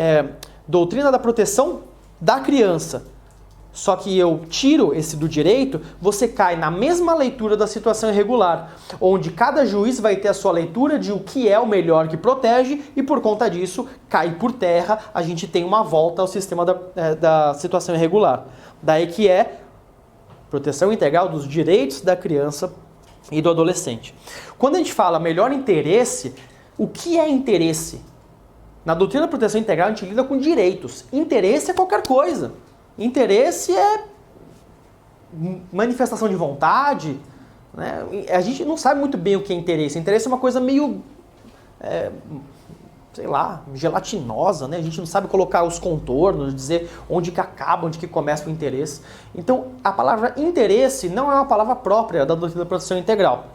doutrina da proteção da criança, só que eu tiro esse do direito, você cai na mesma leitura da situação irregular, onde cada juiz vai ter a sua leitura de o que é o melhor que protege e por conta disso cai por terra, a gente tem uma volta ao sistema da situação irregular. Daí que é proteção integral dos direitos da criança e do adolescente. Quando a gente fala melhor interesse, o que é interesse? Na doutrina da proteção integral a gente lida com direitos. Interesse é qualquer coisa. Interesse é manifestação de vontade, né? A gente não sabe muito bem o que é interesse. Interesse é uma coisa meio, sei lá, gelatinosa, né? A gente não sabe colocar os contornos, dizer onde que acaba, onde que começa o interesse. Então, a palavra interesse não é uma palavra própria da doutrina da proteção integral.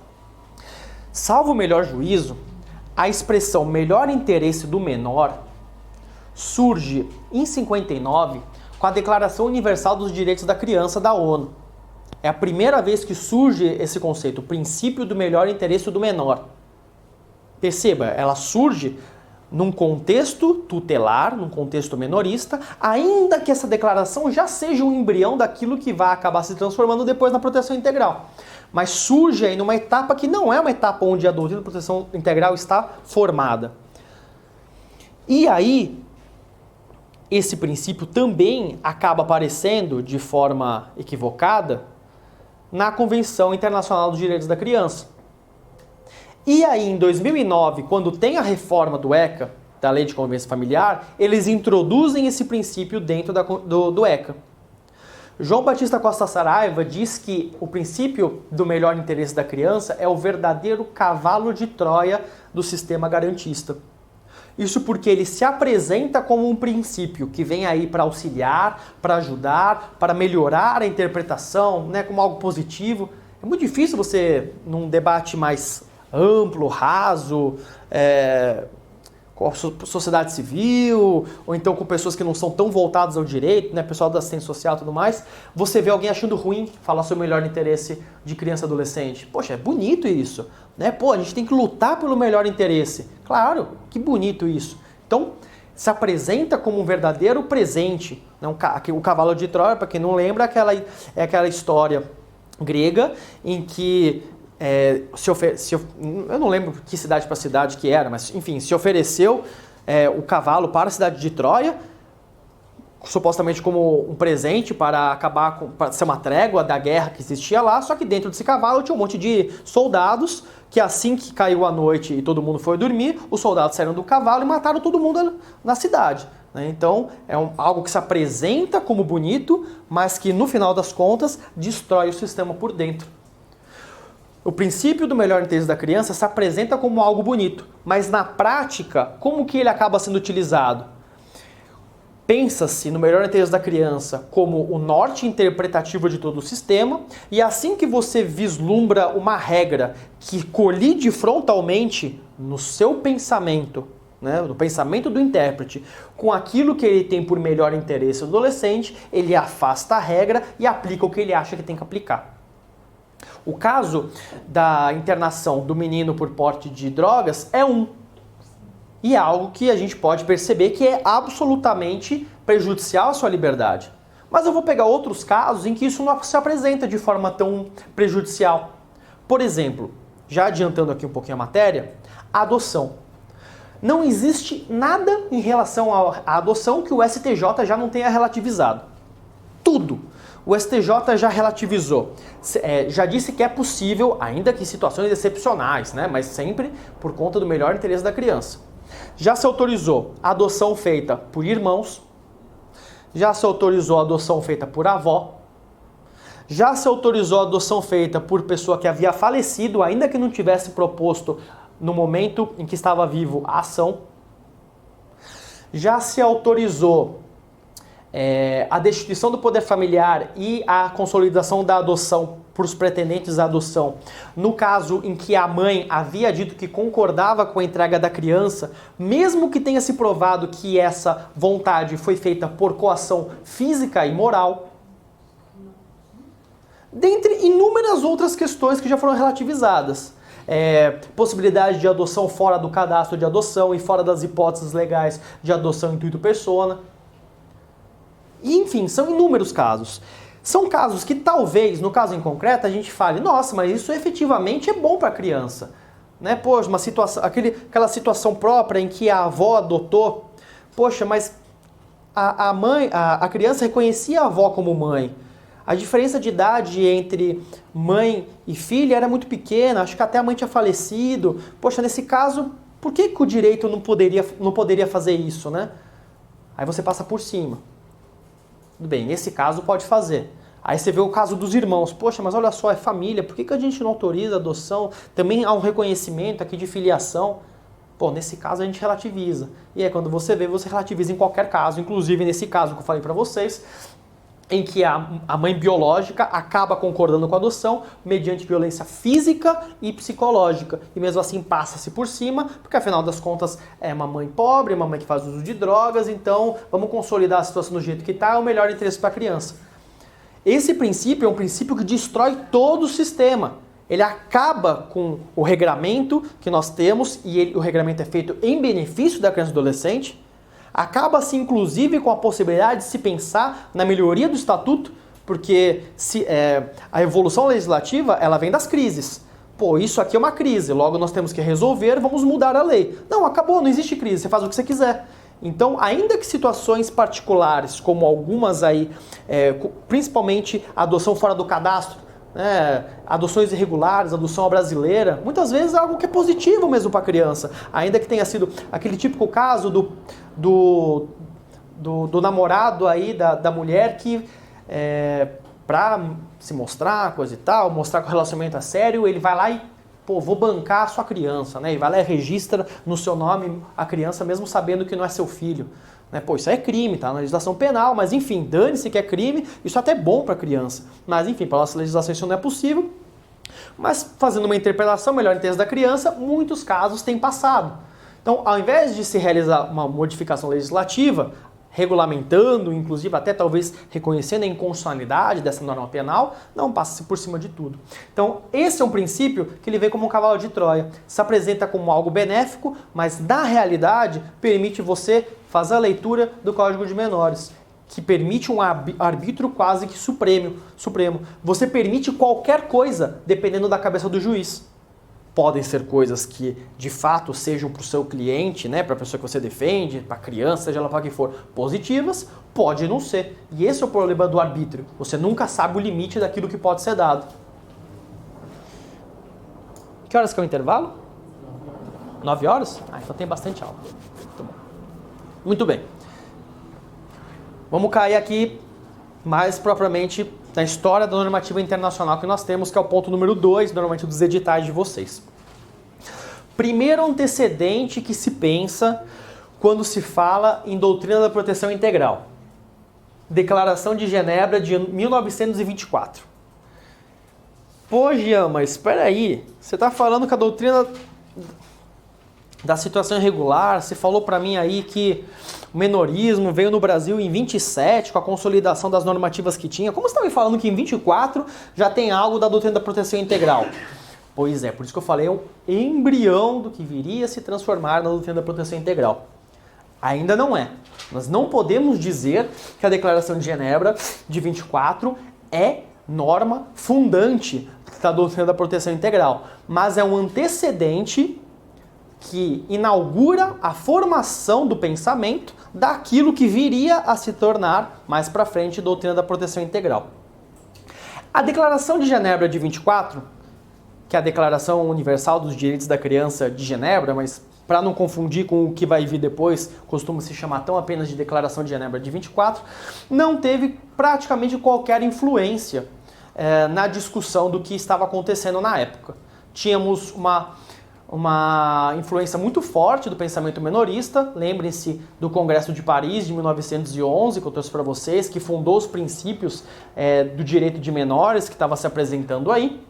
Salvo o melhor juízo, a expressão melhor interesse do menor surge em 59 com a Declaração Universal dos Direitos da Criança da ONU. É a primeira vez que surge esse conceito, o princípio do melhor interesse do menor. Perceba, ela surge num contexto tutelar, num contexto menorista, ainda que essa declaração já seja um embrião daquilo que vai acabar se transformando depois na proteção integral. Mas surge aí numa etapa que não é uma etapa onde a doutrina da proteção integral está formada. E aí, esse princípio também acaba aparecendo de forma equivocada na Convenção Internacional dos Direitos da Criança. E aí, em 2009, quando tem a reforma do ECA, da Lei de Convivência Familiar, eles introduzem esse princípio dentro do ECA. João Batista Costa Saraiva diz que o princípio do melhor interesse da criança é o verdadeiro cavalo de Troia do sistema garantista. Isso porque ele se apresenta como um princípio que vem aí para auxiliar, para ajudar, para melhorar a interpretação, né, como algo positivo. É muito difícil você, num debate mais amplo, raso, com a sociedade civil, ou então com pessoas que não são tão voltadas ao direito, né, pessoal da assistência social e tudo mais, você vê alguém achando ruim falar sobre o melhor interesse de criança e adolescente. Poxa, é bonito isso, né? Pô, a gente tem que lutar pelo melhor interesse. Claro, que bonito isso. Então, se apresenta como um verdadeiro presente. Né? O cavalo de Troia, para quem não lembra, é aquela história grega em que eu não lembro que cidade para cidade que era, mas enfim, se ofereceu o cavalo para a cidade de Troia, supostamente como um presente para para ser uma trégua da guerra que existia lá, só que dentro desse cavalo tinha um monte de soldados que assim que caiu a noite e todo mundo foi dormir, os soldados saíram do cavalo e mataram todo mundo na cidade. Né? Então é algo que se apresenta como bonito, mas que no final das contas destrói o sistema por dentro. O princípio do melhor interesse da criança se apresenta como algo bonito, mas na prática, como que ele acaba sendo utilizado? Pensa-se no melhor interesse da criança como o norte interpretativo de todo o sistema, e assim que você vislumbra uma regra que colide frontalmente no seu pensamento, né, no pensamento do intérprete, com aquilo que ele tem por melhor interesse do adolescente, ele afasta a regra e aplica o que ele acha que tem que aplicar. O caso da internação do menino por porte de drogas é e é algo que a gente pode perceber que é absolutamente prejudicial à sua liberdade. Mas eu vou pegar outros casos em que isso não se apresenta de forma tão prejudicial. Por exemplo, já adiantando aqui um pouquinho a matéria, a adoção. Não existe nada em relação à adoção que o STJ já não tenha relativizado. Tudo. o STJ já relativizou, já disse que é possível, ainda que em situações excepcionais, né, mas sempre por conta do melhor interesse da criança. Já se autorizou a adoção feita por irmãos, já se autorizou a adoção feita por avó, já se autorizou a adoção feita por pessoa que havia falecido, ainda que não tivesse proposto no momento em que estava vivo a ação. Já se autorizou a destituição do poder familiar e a consolidação da adoção para os pretendentes à adoção, no caso em que a mãe havia dito que concordava com a entrega da criança, mesmo que tenha se provado que essa vontade foi feita por coação física e moral, dentre inúmeras outras questões que já foram relativizadas. Possibilidade de adoção fora do cadastro de adoção e fora das hipóteses legais de adoção intuito persona. E, enfim, são inúmeros casos. São casos que talvez, no caso em concreto, a gente fale, nossa, mas isso efetivamente é bom para a criança. Né? Poxa, uma situação, aquela situação própria em que a avó adotou, poxa, mas a criança reconhecia a avó como mãe. A diferença de idade entre mãe e filha era muito pequena, acho que até a mãe tinha falecido. Poxa, nesse caso, por que o direito não poderia fazer isso, né? Aí você passa por cima. Tudo bem, nesse caso pode fazer. Aí você vê o caso dos irmãos. Poxa, mas olha só, é família, por que a gente não autoriza a adoção? Também há um reconhecimento aqui de filiação. Pô, nesse caso a gente relativiza. E aí quando você vê, você relativiza em qualquer caso. Inclusive nesse caso que eu falei para vocês, em que a mãe biológica acaba concordando com a adoção mediante violência física e psicológica. E mesmo assim passa-se por cima, porque afinal das contas é uma mãe pobre, uma mãe que faz uso de drogas, então vamos consolidar a situação do jeito que está, é o melhor interesse para a criança. Esse princípio é um princípio que destrói todo o sistema. Ele acaba com o regramento que nós temos, e o regramento é feito em benefício da criança e do adolescente. Acaba-se, inclusive, com a possibilidade de se pensar na melhoria do estatuto, porque a evolução legislativa ela vem das crises. Pô, isso aqui é uma crise, logo nós temos que resolver, vamos mudar a lei. Não, acabou, não existe crise, você faz o que você quiser. Então, ainda que situações particulares, como algumas aí, principalmente a adoção fora do cadastro, adoções irregulares, adoção à brasileira, muitas vezes é algo que é positivo mesmo para a criança, ainda que tenha sido aquele típico caso do namorado aí da mulher que para se mostrar, coisa e tal, mostrar que o relacionamento é sério, ele vai lá e, pô, vou bancar a sua criança, né? E vai lá e registra no seu nome a criança mesmo sabendo que não é seu filho. Né? Pô, isso aí é crime, tá? Na legislação penal, mas enfim, dane-se que é crime, isso até é bom para a criança. Mas enfim, para a nossa legislação isso não é possível. Mas fazendo uma interpretação melhor em termos da criança, muitos casos têm passado. Então, ao invés de se realizar uma modificação legislativa, regulamentando, inclusive até talvez reconhecendo a inconstitucionalidade dessa norma penal, não, passa-se por cima de tudo. Então, esse é um princípio que ele vem como um cavalo de Troia. Se apresenta como algo benéfico, mas na realidade permite você fazer a leitura do Código de Menores, que permite um arbítrio quase que supremo. Você permite qualquer coisa dependendo da cabeça do juiz. Podem ser coisas que, de fato, sejam para o seu cliente, né, para a pessoa que você defende, para a criança, seja lá para quem for, positivas, pode não ser. E esse é o problema do arbítrio. Você nunca sabe o limite daquilo que pode ser dado. Que horas que é o intervalo? 9 horas? Ah, então tem bastante aula. Muito bom. Muito bem. Vamos cair aqui mais propriamente na história da normativa internacional que nós temos, que é o ponto número 2, normalmente dos editais de vocês. Primeiro antecedente que se pensa quando se fala em doutrina da proteção integral. Declaração de Genebra de 1924. Pô, Jean, mas espera aí, você está falando que a doutrina da situação irregular, você falou para mim aí que o menorismo veio no Brasil em 27, com a consolidação das normativas que tinha. Como você está me falando que em 24 já tem algo da doutrina da proteção integral? Pois é, por isso que eu falei, é um embrião do que viria a se transformar na doutrina da proteção integral. Ainda não é. Nós não podemos dizer que a Declaração de Genebra de 24 é norma fundante da doutrina da proteção integral, mas é um antecedente que inaugura a formação do pensamento daquilo que viria a se tornar mais para frente doutrina da proteção integral. A Declaração de Genebra de 24, que é a Declaração Universal dos Direitos da Criança de Genebra, mas para não confundir com o que vai vir depois, costuma se chamar tão apenas de Declaração de Genebra de 24, não teve praticamente qualquer influência na discussão do que estava acontecendo na época. Tínhamos uma influência muito forte do pensamento menorista. Lembrem-se do Congresso de Paris de 1911, que eu trouxe para vocês, que fundou os princípios do direito de menores, que estava se apresentando aí.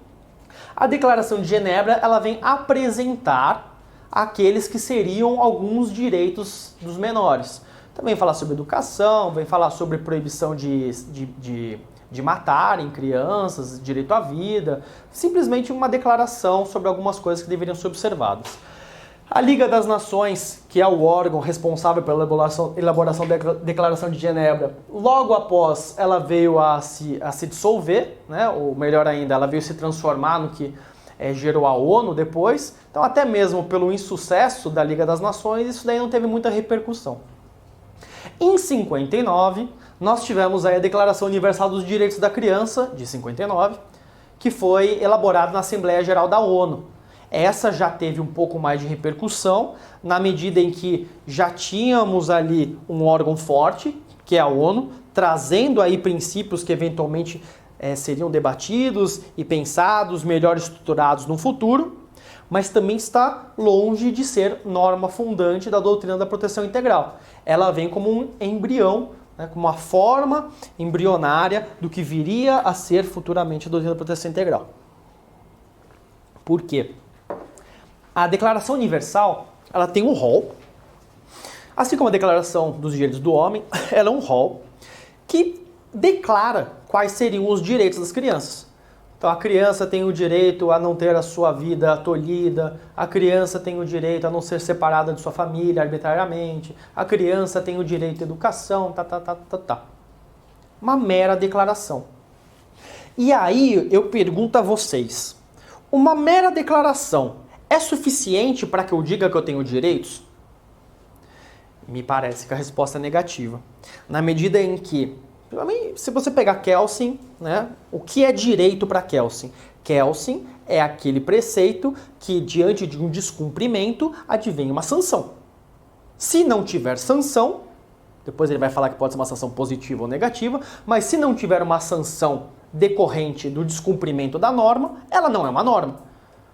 A Declaração de Genebra, ela vem apresentar aqueles que seriam alguns direitos dos menores. Também falar sobre educação, vem falar sobre proibição de matarem crianças, direito à vida, simplesmente uma declaração sobre algumas coisas que deveriam ser observadas. A Liga das Nações, que é o órgão responsável pela elaboração da Declaração de Genebra, logo após ela veio a se dissolver, né? Ou melhor ainda, ela veio se transformar no que gerou a ONU depois. Então, até mesmo pelo insucesso da Liga das Nações, isso daí não teve muita repercussão. Em 59, nós tivemos aí a Declaração Universal dos Direitos da Criança, de 59, que foi elaborada na Assembleia Geral da ONU. Essa já teve um pouco mais de repercussão, na medida em que já tínhamos ali um órgão forte, que é a ONU, trazendo aí princípios que eventualmente seriam debatidos e pensados, melhor estruturados no futuro, mas também está longe de ser norma fundante da doutrina da proteção integral. Ela vem como um embrião, né, como uma forma embrionária do que viria a ser futuramente a doutrina da proteção integral. Por quê? A Declaração Universal, ela tem um rol, assim como a Declaração dos Direitos do Homem, ela é um rol que declara quais seriam os direitos das crianças. Então a criança tem o direito a não ter a sua vida tolhida, a criança tem o direito a não ser separada de sua família arbitrariamente, a criança tem o direito à educação, Uma mera declaração. E aí eu pergunto a vocês, uma mera declaração é suficiente para que eu diga que eu tenho direitos? Me parece que a resposta é negativa. Na medida em que, se você pegar Kelsen, né, o que é direito para Kelsen? Kelsen é aquele preceito que, diante de um descumprimento, advém uma sanção. Se não tiver sanção, depois ele vai falar que pode ser uma sanção positiva ou negativa, mas se não tiver uma sanção decorrente do descumprimento da norma, ela não é uma norma.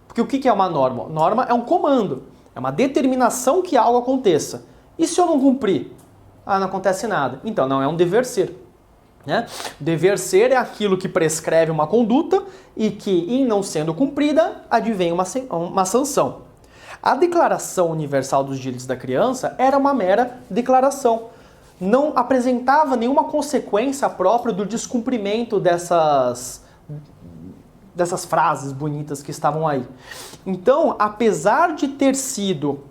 Porque o que é uma norma? Norma é um comando, é uma determinação que algo aconteça. E se eu não cumprir? Não acontece nada. Então não é um dever ser. Né? Dever ser é aquilo que prescreve uma conduta e que, em não sendo cumprida, advém uma sanção. A Declaração Universal dos Direitos da Criança era uma mera declaração. Não apresentava nenhuma consequência própria do descumprimento dessas frases bonitas que estavam aí. Então, apesar de ter sido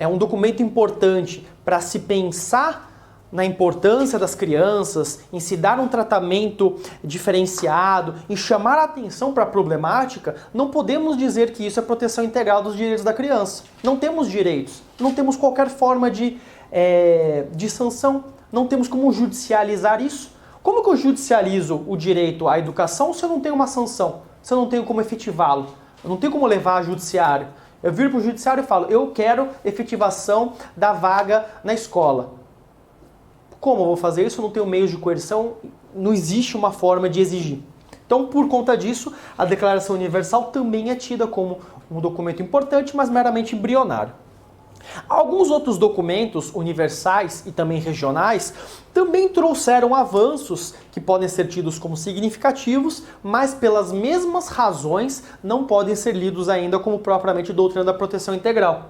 um documento importante para se pensar na importância das crianças, em se dar um tratamento diferenciado, em chamar a atenção para a problemática, não podemos dizer que isso é proteção integral dos direitos da criança. Não temos direitos, não temos qualquer forma de sanção, não temos como judicializar isso. Como que eu judicializo o direito à educação se eu não tenho uma sanção? Se eu não tenho como efetivá-lo? Eu não tenho como levar a judiciário. Eu viro para o judiciário e falo, eu quero efetivação da vaga na escola. Como eu vou fazer isso? Eu não tenho meios de coerção, não existe uma forma de exigir. Então, por conta disso, a Declaração Universal também é tida como um documento importante, mas meramente embrionário. Alguns outros documentos universais e também regionais também trouxeram avanços que podem ser tidos como significativos, mas pelas mesmas razões não podem ser lidos ainda como propriamente doutrina da proteção integral.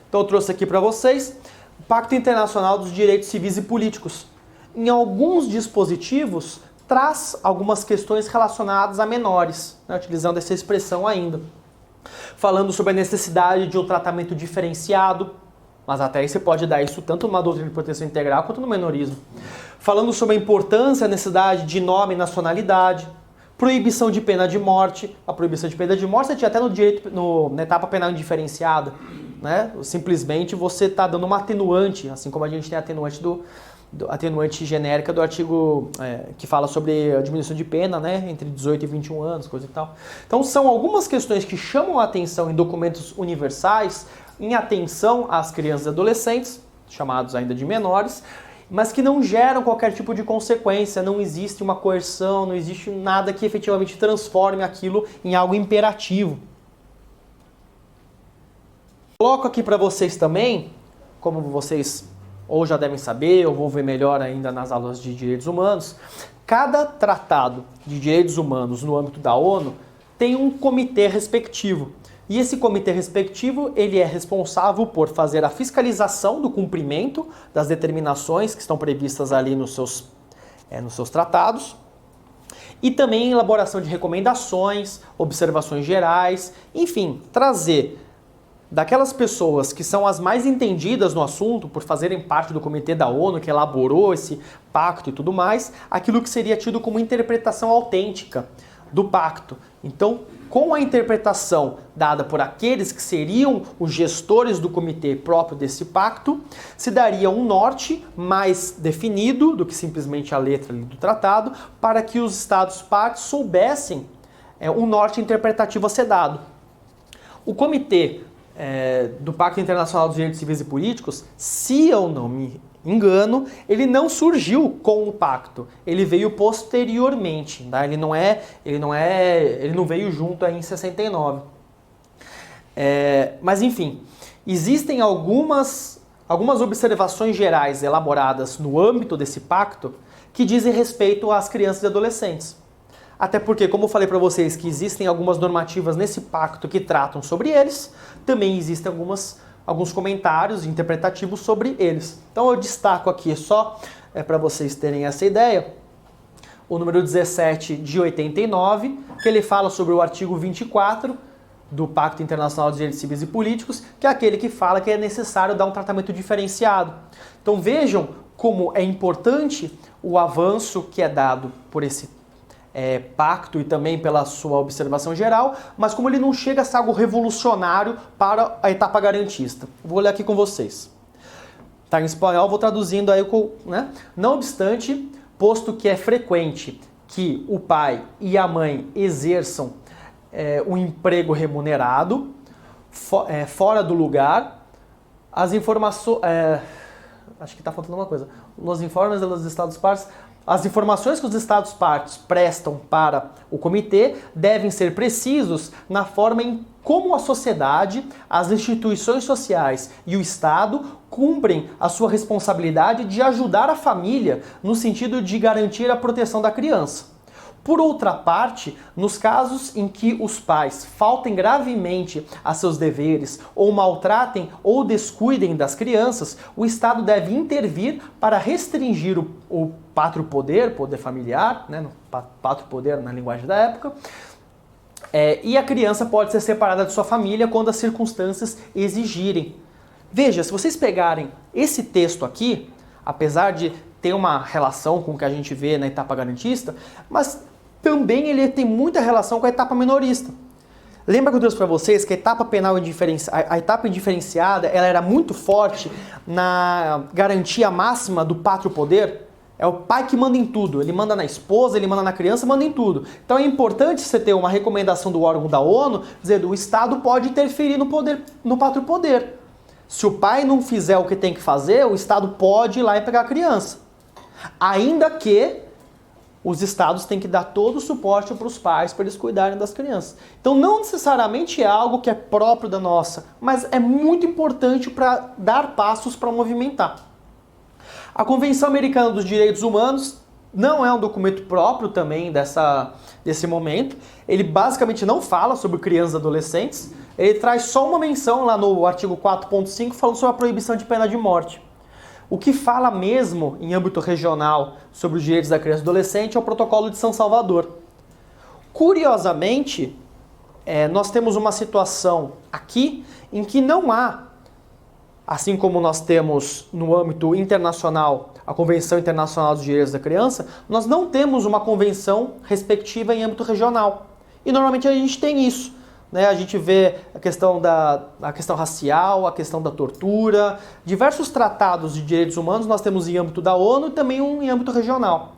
Então eu trouxe aqui para vocês o Pacto Internacional dos Direitos Civis e Políticos. Em alguns dispositivos traz algumas questões relacionadas a menores, né, utilizando essa expressão ainda. Falando sobre a necessidade de um tratamento diferenciado, mas até aí você pode dar isso tanto numa doutrina de proteção integral quanto no menorismo. Falando sobre a importância e a necessidade de nome e nacionalidade, proibição de pena de morte. A proibição de pena de morte você tinha até no direito, na etapa penal indiferenciada, né? Simplesmente você está dando uma atenuante, assim como a gente tem a atenuante atenuante genérica do artigo que fala sobre a diminuição de pena, né, entre 18 e 21 anos, coisa e tal. Então são algumas questões que chamam a atenção em documentos universais, em atenção às crianças e adolescentes, chamados ainda de menores, mas que não geram qualquer tipo de consequência, não existe uma coerção, não existe nada que efetivamente transforme aquilo em algo imperativo. Coloco aqui para vocês também, como vocês ou já devem saber, ou vou ver melhor ainda nas aulas de direitos humanos, cada tratado de direitos humanos no âmbito da ONU tem um comitê respectivo. E esse comitê respectivo, ele é responsável por fazer a fiscalização do cumprimento das determinações que estão previstas ali nos seus tratados, e também a elaboração de recomendações, observações gerais, enfim, trazer daquelas pessoas que são as mais entendidas no assunto, por fazerem parte do comitê da ONU que elaborou esse pacto e tudo mais, aquilo que seria tido como interpretação autêntica do pacto. Então, com a interpretação dada por aqueles que seriam os gestores do comitê próprio desse pacto, se daria um norte mais definido do que simplesmente a letra do tratado, para que os Estados-partes soubessem um norte interpretativo a ser dado. O comitê do Pacto Internacional dos Direitos Civis e Políticos, se eu não me engano, ele não surgiu com o pacto, ele veio posteriormente, tá? Ele não veio junto aí em 69. Mas enfim, existem algumas observações gerais elaboradas no âmbito desse pacto que dizem respeito às crianças e adolescentes. Até porque, como eu falei para vocês, que existem algumas normativas nesse pacto que tratam sobre eles, também existem alguns comentários interpretativos sobre eles. Então eu destaco aqui só para vocês terem essa ideia, o número 17 de 89, que ele fala sobre o artigo 24 do Pacto Internacional dos Direitos Civis e Políticos, que é aquele que fala que é necessário dar um tratamento diferenciado. Então vejam como é importante o avanço que é dado por esse pacto e também pela sua observação geral, mas como ele não chega a ser algo revolucionário para a etapa garantista. Vou ler aqui com vocês. Tá em espanhol, vou traduzindo aí, né? Não obstante, posto que é frequente que o pai e a mãe exerçam um emprego remunerado fora do lugar, as informações... acho que está faltando uma coisa. Los informes dos Estados-partes... As informações que os Estados-partes prestam para o comitê devem ser precisos na forma em como a sociedade, as instituições sociais e o Estado cumprem a sua responsabilidade de ajudar a família no sentido de garantir a proteção da criança. Por outra parte, nos casos em que os pais faltem gravemente a seus deveres ou maltratem ou descuidem das crianças, o Estado deve intervir para restringir o pátrio-poder, poder familiar, né, pátrio-poder na linguagem da época, e a criança pode ser separada de sua família quando as circunstâncias exigirem. Veja, se vocês pegarem esse texto aqui, apesar de ter uma relação com o que a gente vê na etapa garantista, mas também ele tem muita relação com a etapa minorista. Lembra que eu trouxe para vocês que a etapa penal a etapa indiferenciada, ela era muito forte na garantia máxima do pátrio-poder? É o pai que manda em tudo. Ele manda na esposa, ele manda na criança, manda em tudo. Então é importante você ter uma recomendação do órgão da ONU, dizendo que o Estado pode interferir no pátrio-poder. Se o pai não fizer o que tem que fazer, o Estado pode ir lá e pegar a criança. Ainda que os estados têm que dar todo o suporte para os pais para eles cuidarem das crianças. Então não necessariamente é algo que é próprio da nossa, mas é muito importante para dar passos para movimentar. A Convenção Americana dos Direitos Humanos não é um documento próprio também desse momento. Ele basicamente não fala sobre crianças e adolescentes. Ele traz só uma menção lá no artigo 4.5 falando sobre a proibição de pena de morte. O que fala mesmo em âmbito regional sobre os direitos da criança e adolescente é o Protocolo de São Salvador. Curiosamente, nós temos uma situação aqui em que não há, assim como nós temos no âmbito internacional a Convenção Internacional dos Direitos da Criança, nós não temos uma convenção respectiva em âmbito regional. E normalmente a gente tem isso. né? A gente vê a questão racial, a questão da tortura, diversos tratados de direitos humanos nós temos em âmbito da ONU e também um em âmbito regional.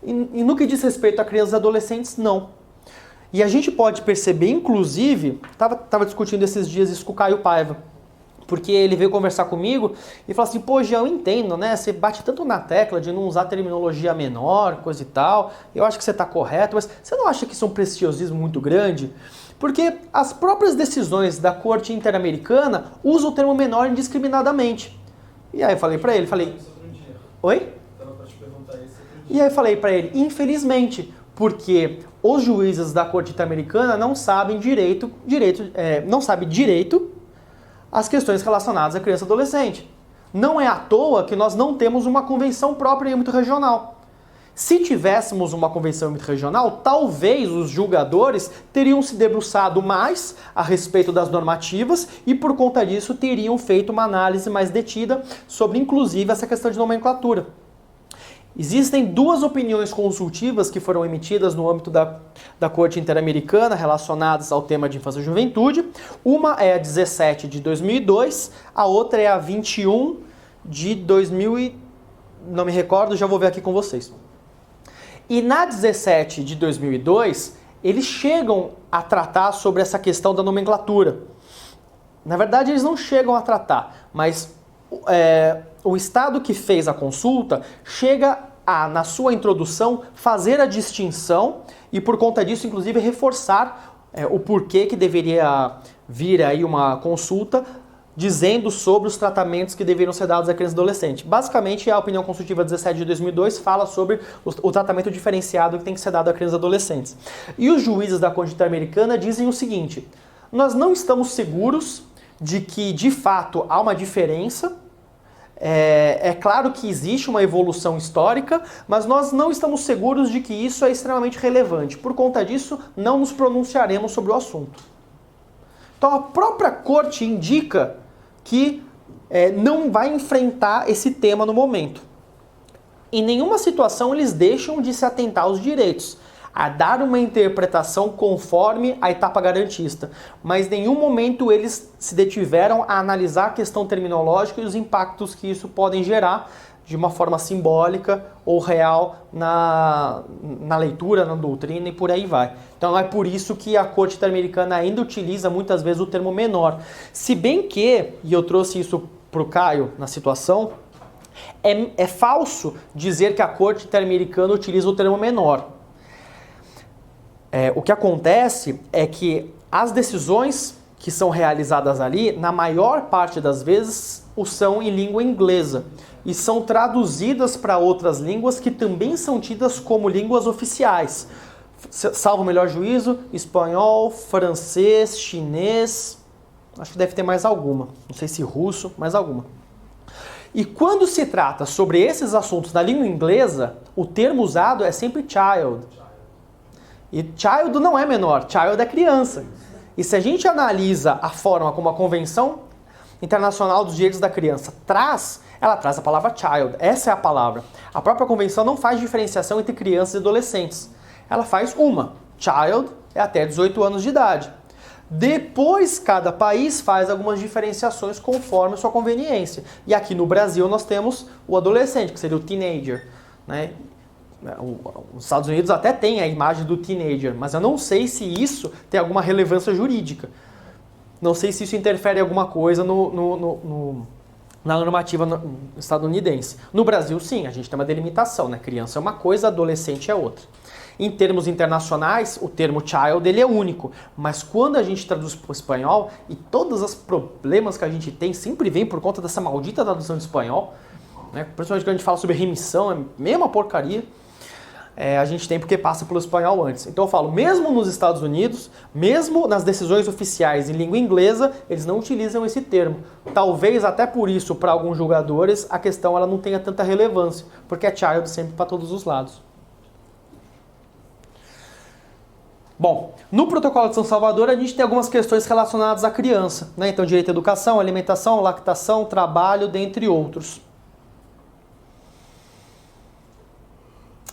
E no que diz respeito a crianças e adolescentes, não. E a gente pode perceber, inclusive, estava discutindo esses dias isso com o Caio Paiva, porque ele veio conversar comigo e falou assim, pô, Jean, eu entendo, né? Você bate tanto na tecla de não usar terminologia menor, coisa e tal, eu acho que você está correto, mas você não acha que isso é um preciosismo muito grande? Porque as próprias decisões da Corte Interamericana usam o termo menor indiscriminadamente. E aí eu falei pra ele, oi? E aí eu falei pra ele, infelizmente, porque os juízes da Corte Interamericana não sabem direito as questões relacionadas à criança e adolescente. Não é à toa que nós não temos uma convenção própria em âmbito regional. Se tivéssemos uma convenção em âmbito regional, talvez os julgadores teriam se debruçado mais a respeito das normativas e, por conta disso, teriam feito uma análise mais detida sobre, inclusive, essa questão de nomenclatura. Existem duas opiniões consultivas que foram emitidas no âmbito da Corte Interamericana relacionadas ao tema de infância e juventude. Uma é a 17 de 2002, a outra é a 21 de 2000 e... não me recordo, já vou ver aqui com vocês. E na 17 de 2002, eles chegam a tratar sobre essa questão da nomenclatura. Na verdade, eles não chegam a tratar, mas o Estado que fez a consulta chega a, na sua introdução, fazer a distinção e, por conta disso, inclusive, reforçar o porquê que deveria vir aí uma consulta dizendo sobre os tratamentos que deveriam ser dados à criança e adolescente. Basicamente, a opinião consultiva 17 de 2002 fala sobre o tratamento diferenciado que tem que ser dado a crianças e adolescentes. E os juízes da Corte Interamericana dizem o seguinte, nós não estamos seguros de que, de fato, há uma diferença. É claro que existe uma evolução histórica, mas nós não estamos seguros de que isso é extremamente relevante. Por conta disso, não nos pronunciaremos sobre o assunto. Então, a própria Corte indica que não vai enfrentar esse tema no momento. Em nenhuma situação eles deixam de se atentar aos direitos, a dar uma interpretação conforme a etapa garantista, mas em nenhum momento eles se detiveram a analisar a questão terminológica e os impactos que isso podem gerar de uma forma simbólica ou real na leitura, na doutrina e por aí vai. Então é por isso que a Corte Interamericana ainda utiliza muitas vezes o termo menor. Se bem que, e eu trouxe isso para o Caio na situação, é falso dizer que a Corte Interamericana utiliza o termo menor. O que acontece é que as decisões que são realizadas ali, na maior parte das vezes, são em língua inglesa e são traduzidas para outras línguas que também são tidas como línguas oficiais. Salvo o melhor juízo, espanhol, francês, chinês, acho que deve ter mais alguma, não sei se russo, mais alguma. E quando se trata sobre esses assuntos na língua inglesa, o termo usado é sempre child. E child não é menor, child é criança. E se a gente analisa a forma como a Convenção Internacional dos Direitos da Criança ela traz a palavra child, essa é a palavra. A própria Convenção não faz diferenciação entre crianças e adolescentes. Ela faz uma, child é até 18 anos de idade. Depois, cada país faz algumas diferenciações conforme a sua conveniência. E aqui no Brasil nós temos o adolescente, que seria o teenager, né? Os Estados Unidos até tem a imagem do teenager, mas eu não sei se isso tem alguma relevância jurídica. Não sei se isso interfere em alguma coisa na normativa estadunidense. No Brasil, sim, a gente tem uma delimitação, né? Criança é uma coisa, adolescente é outra. Em termos internacionais, o termo child ele é único, mas quando a gente traduz para o espanhol, e todos os problemas que a gente tem sempre vem por conta dessa maldita tradução de espanhol, né? Principalmente quando a gente fala sobre remissão, é a mesma porcaria. A gente tem porque passa pelo espanhol antes. Então eu falo, mesmo nos Estados Unidos, mesmo nas decisões oficiais em língua inglesa, eles não utilizam esse termo. Talvez até por isso, para alguns julgadores, a questão ela não tenha tanta relevância, porque é child sempre para todos os lados. Bom, no Protocolo de São Salvador a gente tem algumas questões relacionadas à criança, né? Então direito à educação, alimentação, lactação, trabalho, dentre outros.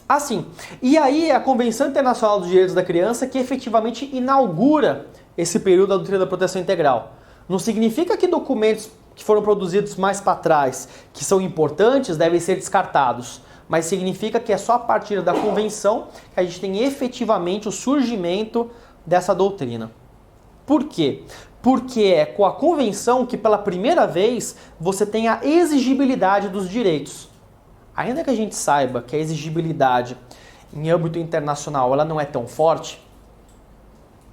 Assim, e aí a Convenção Internacional dos Direitos da Criança que efetivamente inaugura esse período da doutrina da proteção integral. Não significa que documentos que foram produzidos mais para trás, que são importantes, devem ser descartados, mas significa que é só a partir da convenção que a gente tem efetivamente o surgimento dessa doutrina. Por quê? Porque é com a convenção que pela primeira vez você tem a exigibilidade dos direitos. Ainda que a gente saiba que a exigibilidade em âmbito internacional ela não é tão forte,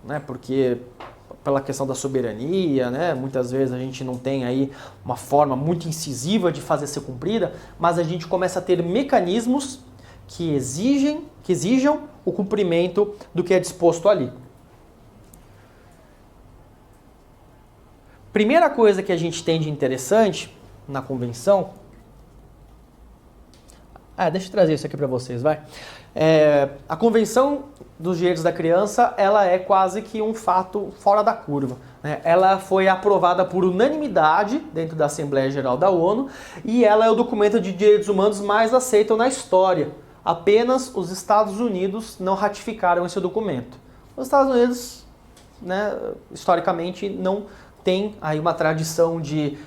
né, porque pela questão da soberania, né, muitas vezes a gente não tem aí uma forma muito incisiva de fazer ser cumprida, mas a gente começa a ter mecanismos que exijam o cumprimento do que é disposto ali. Primeira coisa que a gente tem de interessante na convenção... deixa eu trazer isso aqui para vocês, vai. A Convenção dos Direitos da Criança, ela é quase que um fato fora da curva, né? Ela foi aprovada por unanimidade dentro da Assembleia Geral da ONU e ela é o documento de direitos humanos mais aceito na história. Apenas os Estados Unidos não ratificaram esse documento. Os Estados Unidos, né, historicamente, não tem aí uma tradição de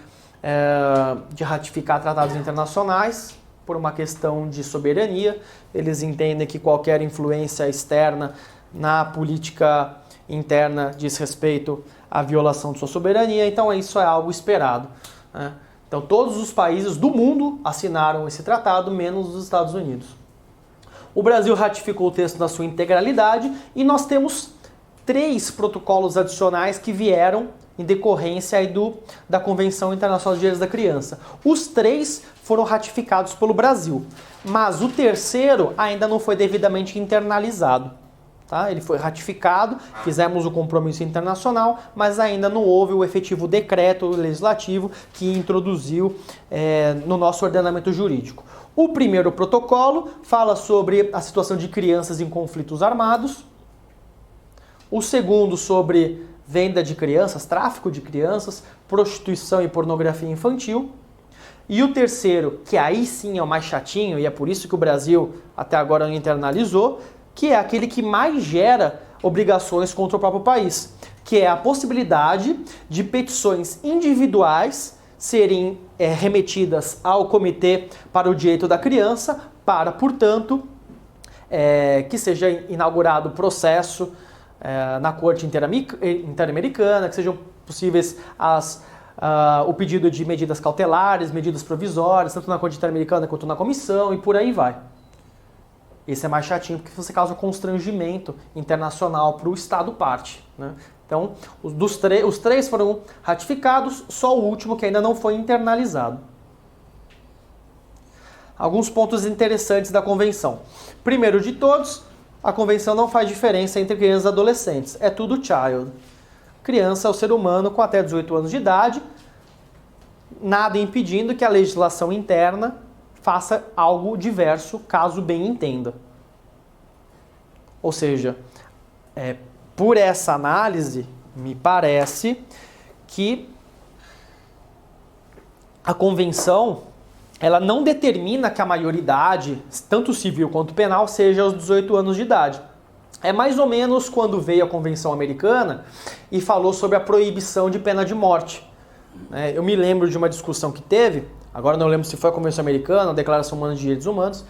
ratificar tratados internacionais, por uma questão de soberania. Eles entendem que qualquer influência externa na política interna diz respeito à violação de sua soberania, então isso é algo esperado, né? Então todos os países do mundo assinaram esse tratado, menos os Estados Unidos. O Brasil ratificou o texto na sua integralidade e nós temos 3 protocolos adicionais que vieram em decorrência aí da Convenção Internacional dos Direitos da Criança. Os 3 foram ratificados pelo Brasil, mas o terceiro ainda não foi devidamente internalizado. Tá? Ele foi ratificado, fizemos o compromisso internacional, mas ainda não houve o efetivo decreto legislativo que introduziu no nosso ordenamento jurídico. O primeiro protocolo fala sobre a situação de crianças em conflitos armados. O segundo sobre venda de crianças, tráfico de crianças, prostituição e pornografia infantil. E o terceiro, que aí sim é o mais chatinho, e é por isso que o Brasil até agora não internalizou, que é aquele que mais gera obrigações contra o próprio país, que é a possibilidade de petições individuais serem remetidas ao Comitê para o Direito da Criança, para, portanto, que seja inaugurado o processo na Corte Interamericana, que sejam possíveis o pedido de medidas cautelares, medidas provisórias, tanto na Corte Interamericana quanto na Comissão, e por aí vai. Esse é mais chatinho porque você causa constrangimento internacional para o Estado parte, né? Então, os 3 foram ratificados, só o último que ainda não foi internalizado. Alguns pontos interessantes da Convenção. Primeiro de todos, a Convenção não faz diferença entre crianças e adolescentes, é tudo child. Criança é o ser humano com até 18 anos de idade, nada impedindo que a legislação interna faça algo diverso, caso bem entenda. Ou seja, por essa análise, me parece que a Convenção ela não determina que a maioridade, tanto civil quanto penal, seja aos 18 anos de idade. É mais ou menos quando veio a Convenção Americana e falou sobre a proibição de pena de morte. Eu me lembro de uma discussão que teve, agora não lembro se foi a Convenção Americana, a Declaração Humana de Direitos Humanos,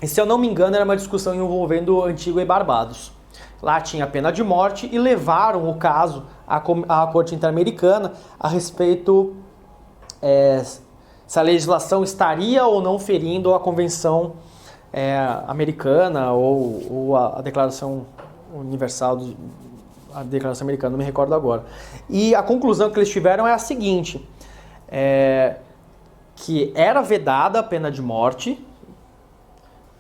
e se eu não me engano era uma discussão envolvendo Antigua e Barbados. Lá tinha a pena de morte e levaram o caso à Corte Interamericana a respeito se a legislação estaria ou não ferindo a Convenção americana ou a Declaração Universal, a Declaração Americana, não me recordo agora. E a conclusão que eles tiveram é a seguinte, que era vedada a pena de morte,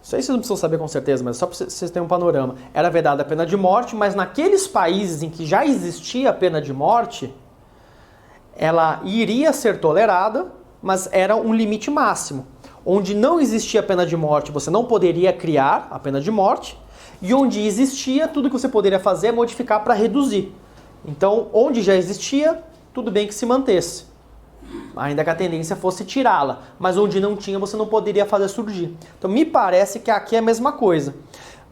isso aí vocês não precisam saber com certeza, mas só para vocês terem um panorama. Era vedada a pena de morte, mas naqueles países em que já existia a pena de morte, ela iria ser tolerada, mas era um limite máximo. Onde não existia a pena de morte, você não poderia criar a pena de morte, e onde existia, tudo que você poderia fazer é modificar para reduzir. Então, onde já existia, tudo bem que se mantesse, ainda que a tendência fosse tirá-la, mas onde não tinha, você não poderia fazer surgir. Então, me parece que aqui é a mesma coisa.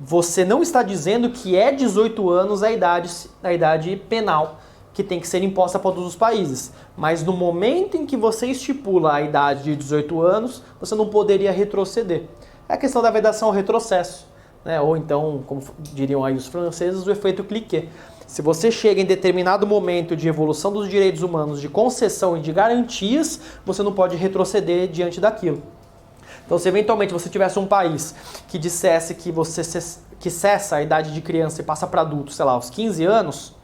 você não está dizendo que é 18 anos a idade penal que tem que ser imposta para todos os países. Mas no momento em que você estipula a idade de 18 anos, você não poderia retroceder. É a questão da vedação ao retrocesso, né? Ou então, como diriam aí os franceses, o efeito cliquet. Se você chega em determinado momento de evolução dos direitos humanos, de concessão e de garantias, você não pode retroceder diante daquilo. Então, se eventualmente você tivesse um país que dissesse que cessa a idade de criança e passa para adulto, sei lá, aos 15 anos,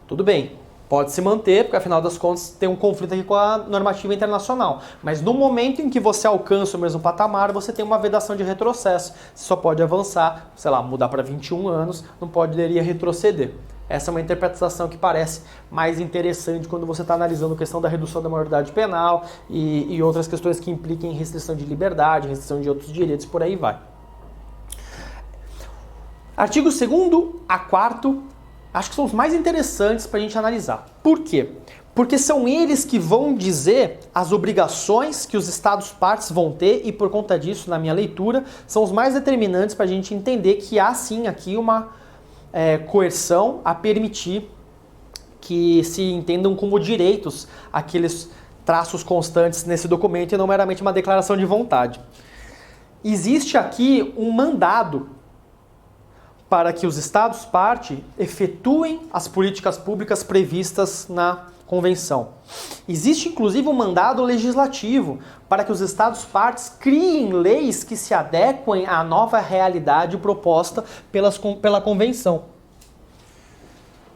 tudo bem, pode se manter, porque afinal das contas tem um conflito aqui com a normativa internacional. Mas no momento em que você alcança o mesmo patamar, você tem uma vedação de retrocesso. Você só pode avançar, sei lá, mudar para 21 anos, não poderia retroceder. Essa é uma interpretação que parece mais interessante quando você está analisando a questão da redução da maioridade penal e outras questões que impliquem restrição de liberdade, restrição de outros direitos, por aí vai. Artigo 2º a 4º, acho que são os mais interessantes para a gente analisar. Por quê? Porque são eles que vão dizer as obrigações que os Estados-partes vão ter e, por conta disso, na minha leitura, são os mais determinantes para a gente entender que há sim aqui uma coerção a permitir que se entendam como direitos aqueles traços constantes nesse documento e não meramente uma declaração de vontade. Existe aqui um mandado para que os Estados-parte efetuem as políticas públicas previstas na Convenção. Existe inclusive um mandado legislativo para que os Estados-partes criem leis que se adequem à nova realidade proposta pela Convenção.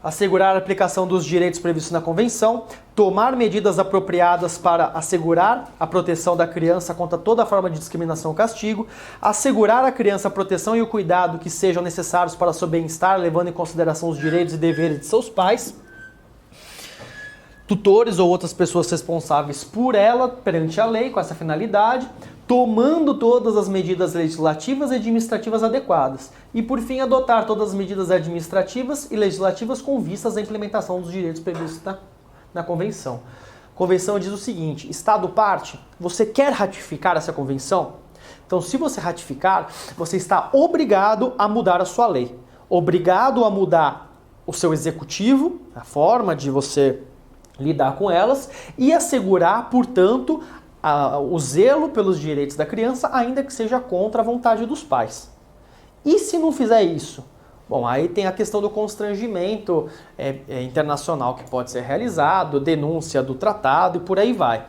Assegurar a aplicação dos direitos previstos na Convenção, tomar medidas apropriadas para assegurar a proteção da criança contra toda forma de discriminação ou castigo, assegurar à criança a proteção e o cuidado que sejam necessários para seu bem-estar, levando em consideração os direitos e deveres de seus pais, tutores ou outras pessoas responsáveis por ela perante a lei com essa finalidade, tomando todas as medidas legislativas e administrativas adequadas. E, por fim, adotar todas as medidas administrativas e legislativas com vistas à implementação dos direitos previstos na Convenção. A Convenção diz o seguinte: Estado-parte, você quer ratificar essa Convenção? Então, se você ratificar, você está obrigado a mudar a sua lei. Obrigado a mudar o seu executivo, a forma de você lidar com elas e assegurar, portanto, o zelo pelos direitos da criança, ainda que seja contra a vontade dos pais. E se não fizer isso? Bom, aí tem a questão do constrangimento internacional que pode ser realizado, denúncia do tratado e por aí vai.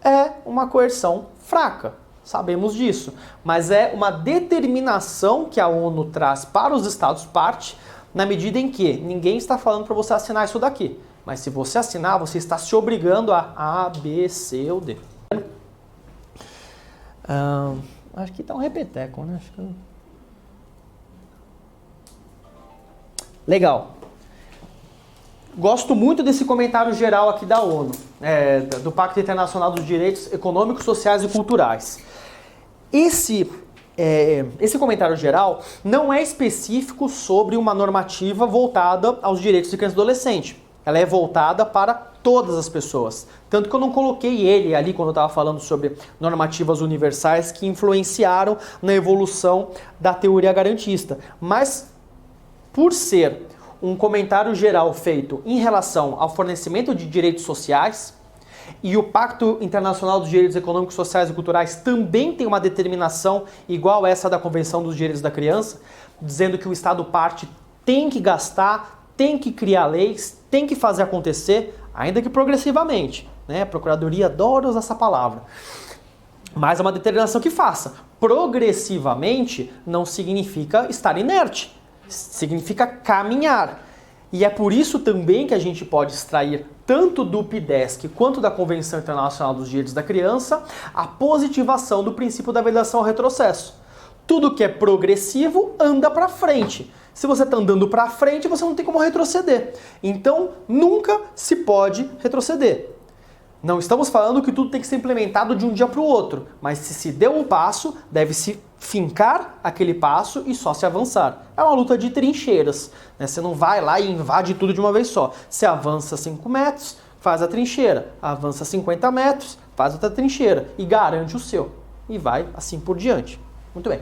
É uma coerção fraca, sabemos disso, mas é uma determinação que a ONU traz para os Estados-parte, na medida em que ninguém está falando para você assinar isso daqui. Mas se você assinar, você está se obrigando a B, C ou D. Acho que tá um repeteco, né? Legal. Gosto muito desse comentário geral aqui da ONU, do Pacto Internacional dos Direitos Econômicos, Sociais e Culturais. Esse comentário geral não é específico sobre uma normativa voltada aos direitos de criança e adolescente. Ela é voltada para todas as pessoas. Tanto que eu não coloquei ele ali quando eu estava falando sobre normativas universais que influenciaram na evolução da teoria garantista. Mas, por ser um comentário geral feito em relação ao fornecimento de direitos sociais, e o Pacto Internacional dos Direitos Econômicos, Sociais e Culturais também tem uma determinação igual essa da Convenção dos Direitos da Criança, dizendo que o Estado-parte tem que gastar, tem que criar leis, tem que fazer acontecer, ainda que progressivamente, né? A Procuradoria adora usar essa palavra. Mas é uma determinação que faça. Progressivamente não significa estar inerte, significa caminhar. E é por isso também que a gente pode extrair tanto do PIDESC quanto da Convenção Internacional dos Direitos da Criança a positivação do princípio da vedação ao retrocesso. Tudo que é progressivo anda para frente. Se você está andando para frente, você não tem como retroceder. Então, nunca se pode retroceder. Não estamos falando que tudo tem que ser implementado de um dia para o outro, mas se deu um passo, deve-se fincar aquele passo e só se avançar. É uma luta de trincheiras, né? Você não vai lá e invade tudo de uma vez só. Você avança 5 metros, faz a trincheira. Avança 50 metros, faz outra trincheira e garante o seu. E vai assim por diante. Muito bem.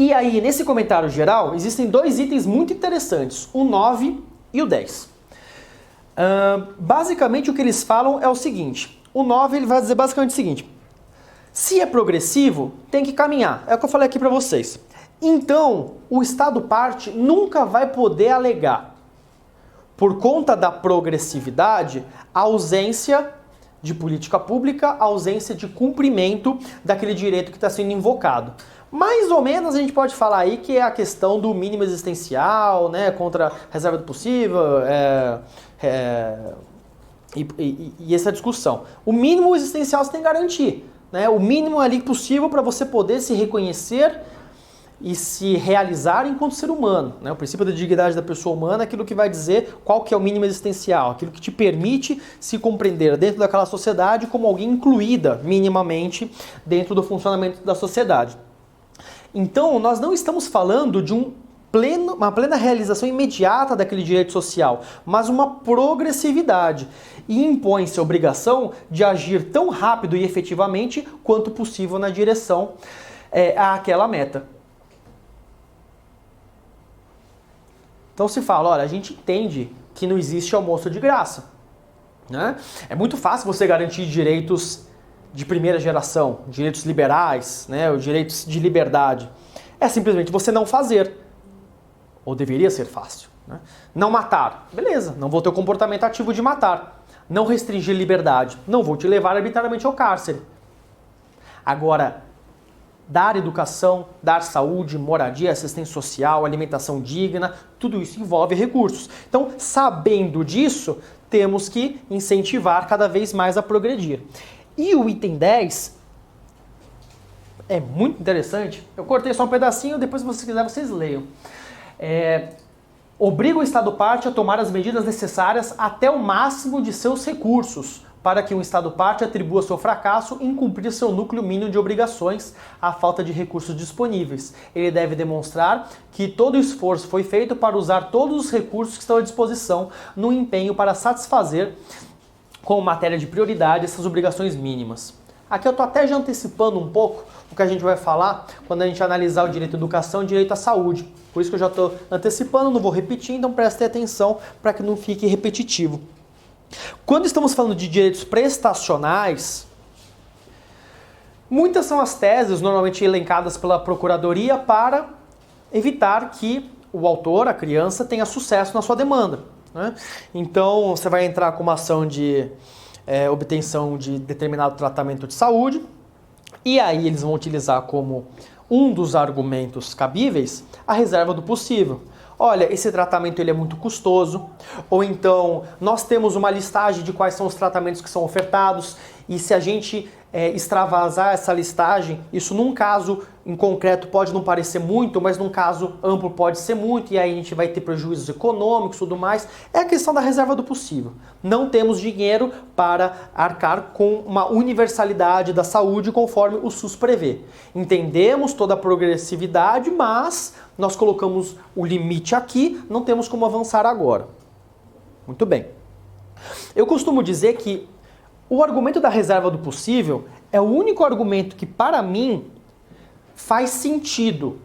E aí, nesse comentário geral, existem dois itens muito interessantes, o 9 e o 10. Basicamente, o que eles falam é o seguinte, o 9 ele vai dizer basicamente o seguinte, se é progressivo, tem que caminhar, é o que eu falei aqui para vocês. Então, o Estado parte nunca vai poder alegar, por conta da progressividade, a ausência de política pública, a ausência de cumprimento daquele direito que está sendo invocado. Mais ou menos a gente pode falar aí que é a questão do mínimo existencial, né, contra a reserva do possível, e essa discussão. O mínimo existencial você tem que garantir, né, o mínimo ali possível para você poder se reconhecer e se realizar enquanto ser humano. Né? O princípio da dignidade da pessoa humana é aquilo que vai dizer qual que é o mínimo existencial, aquilo que te permite se compreender dentro daquela sociedade como alguém incluída minimamente dentro do funcionamento da sociedade. Então, nós não estamos falando de uma plena realização imediata daquele direito social, mas uma progressividade. E impõe-se a obrigação de agir tão rápido e efetivamente quanto possível na direção àquela meta. Então se fala, olha, a gente entende que não existe almoço de graça. Né? É muito fácil você garantir direitos de primeira geração, direitos liberais, né, os direitos de liberdade. É simplesmente você não fazer. Ou deveria ser fácil. Né? Não matar. Beleza, não vou ter o comportamento ativo de matar. Não restringir liberdade. Não vou te levar arbitrariamente ao cárcere. Agora, dar educação, dar saúde, moradia, assistência social, alimentação digna, tudo isso envolve recursos. Então, sabendo disso, temos que incentivar cada vez mais a progredir. E o item 10 é muito interessante. Eu cortei só um pedacinho, depois se vocês quiserem, vocês leiam. Obriga o Estado parte a tomar as medidas necessárias até o máximo de seus recursos, para que um Estado parte atribua seu fracasso em cumprir seu núcleo mínimo de obrigações à falta de recursos disponíveis. Ele deve demonstrar que todo o esforço foi feito para usar todos os recursos que estão à disposição no empenho para satisfazer, com matéria de prioridade, essas obrigações mínimas. Aqui eu estou até já antecipando um pouco o que a gente vai falar quando a gente analisar o direito à educação e o direito à saúde. Por isso que eu já estou antecipando, não vou repetir, então prestem atenção para que não fique repetitivo. Quando estamos falando de direitos prestacionais, muitas são as teses normalmente elencadas pela Procuradoria para evitar que o autor, a criança, tenha sucesso na sua demanda. Né? Então, você vai entrar com uma ação de obtenção de determinado tratamento de saúde, e aí eles vão utilizar como um dos argumentos cabíveis a reserva do possível. Olha, esse tratamento ele é muito custoso, ou então nós temos uma listagem de quais são os tratamentos que são ofertados, e se a gente extravasar essa listagem, isso num caso em concreto pode não parecer muito, mas num caso amplo pode ser muito, e aí a gente vai ter prejuízos econômicos e tudo mais. É a questão da reserva do possível. Não temos dinheiro para arcar com uma universalidade da saúde conforme o SUS prevê. Entendemos toda a progressividade, mas nós colocamos o limite aqui, não temos como avançar agora. Muito bem. Eu costumo dizer que o argumento da reserva do possível é o único argumento que, para mim, faz sentido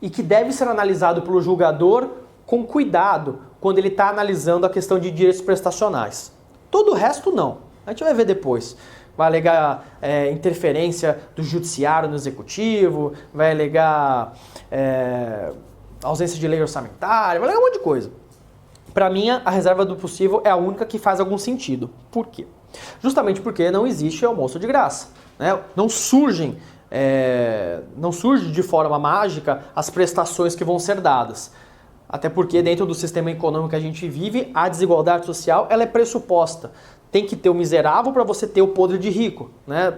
e que deve ser analisado pelo julgador com cuidado quando ele está analisando a questão de direitos prestacionais. Todo o resto, não. A gente vai ver depois. Vai alegar interferência do judiciário no executivo, vai alegar ausência de lei orçamentária, vai alegar um monte de coisa. Para mim, a reserva do possível é a única que faz algum sentido. Por quê? Justamente porque não existe almoço de graça. Né? Não surge de forma mágica as prestações que vão ser dadas. Até porque dentro do sistema econômico que a gente vive, a desigualdade social ela é pressuposta. Tem que ter o miserável para você ter o podre de rico, né?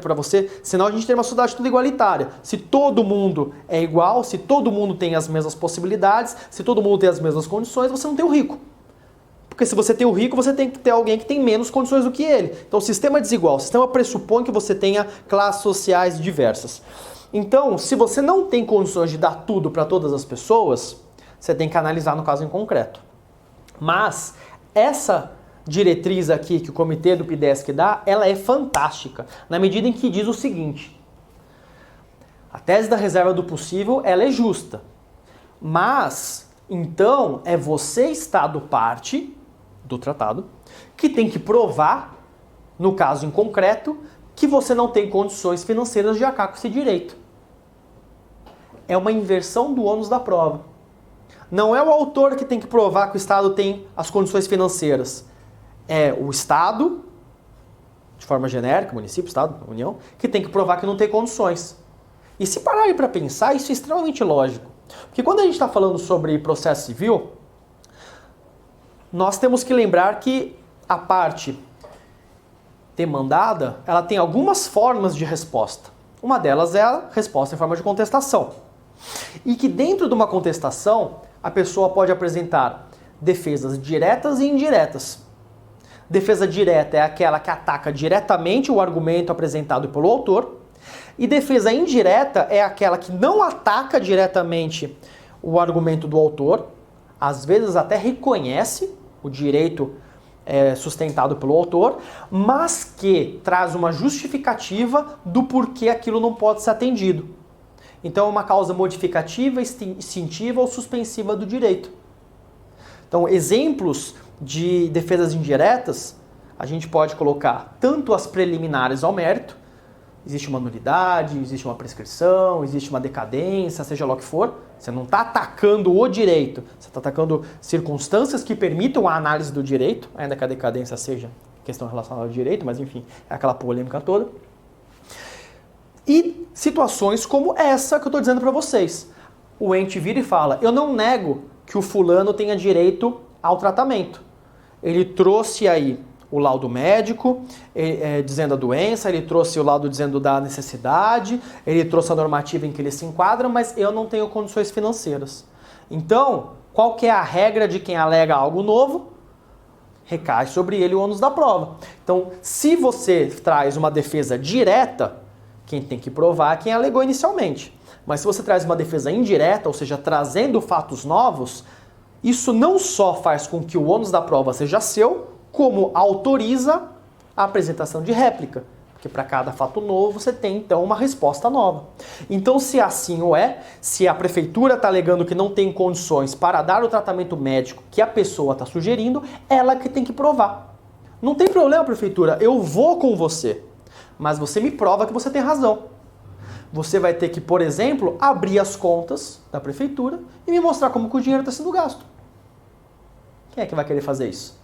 Senão a gente tem uma sociedade tudo igualitária. Se todo mundo é igual, se todo mundo tem as mesmas possibilidades, se todo mundo tem as mesmas condições, você não tem o rico. Porque se você tem o rico, você tem que ter alguém que tem menos condições do que ele. Então o sistema é desigual, o sistema pressupõe que você tenha classes sociais diversas. Então, se você não tem condições de dar tudo para todas as pessoas, você tem que analisar no caso em concreto. Mas essa diretriz aqui que o comitê do PIDESC dá, ela é fantástica, na medida em que diz o seguinte: A tese da reserva do possível, ela é justa. Mas, então, é você, Estado parte do tratado, que tem que provar, no caso em concreto, que você não tem condições financeiras de arcar com esse direito. É uma inversão do ônus da prova. Não é o autor que tem que provar que o Estado tem as condições financeiras. É o Estado, de forma genérica, município, Estado, União, que tem que provar que não tem condições. E se pararem para pensar, isso é extremamente lógico. Porque quando a gente está falando sobre processo civil, nós temos que lembrar que a parte demandada, ela tem algumas formas de resposta. Uma delas é a resposta em forma de contestação. E que dentro de uma contestação, a pessoa pode apresentar defesas diretas e indiretas. Defesa direta é aquela que ataca diretamente o argumento apresentado pelo autor. E defesa indireta é aquela que não ataca diretamente o argumento do autor, às vezes até reconhece o direito sustentado pelo autor, mas que traz uma justificativa do porquê aquilo não pode ser atendido. Então é uma causa modificativa, extintiva ou suspensiva do direito. Então, exemplos de defesas indiretas, a gente pode colocar tanto as preliminares ao mérito, existe uma nulidade, existe uma prescrição, existe uma decadência, seja lá o que for. Você não está atacando o direito, você está atacando circunstâncias que permitam a análise do direito, ainda que a decadência seja questão relacionada ao direito, mas enfim, é aquela polêmica toda. E situações como essa que eu estou dizendo para vocês. O ente vira e fala, eu não nego que o fulano tenha direito ao tratamento. Ele trouxe aí o laudo médico, dizendo a doença, ele trouxe o laudo dizendo da necessidade, ele trouxe a normativa em que ele se enquadra, mas eu não tenho condições financeiras. Então, qual que é a regra de quem alega algo novo? Recai sobre ele o ônus da prova. Então, se você traz uma defesa direta, quem tem que provar é quem alegou inicialmente. Mas se você traz uma defesa indireta, ou seja, trazendo fatos novos, isso não só faz com que o ônus da prova seja seu, como autoriza a apresentação de réplica. Porque para cada fato novo você tem, então, uma resposta nova. Então, se assim o é, se a prefeitura está alegando que não tem condições para dar o tratamento médico que a pessoa está sugerindo, ela que tem que provar. Não tem problema, prefeitura, eu vou com você. Mas você me prova que você tem razão. Você vai ter que, por exemplo, abrir as contas da prefeitura e me mostrar como que o dinheiro está sendo gasto. Quem é que vai querer fazer isso?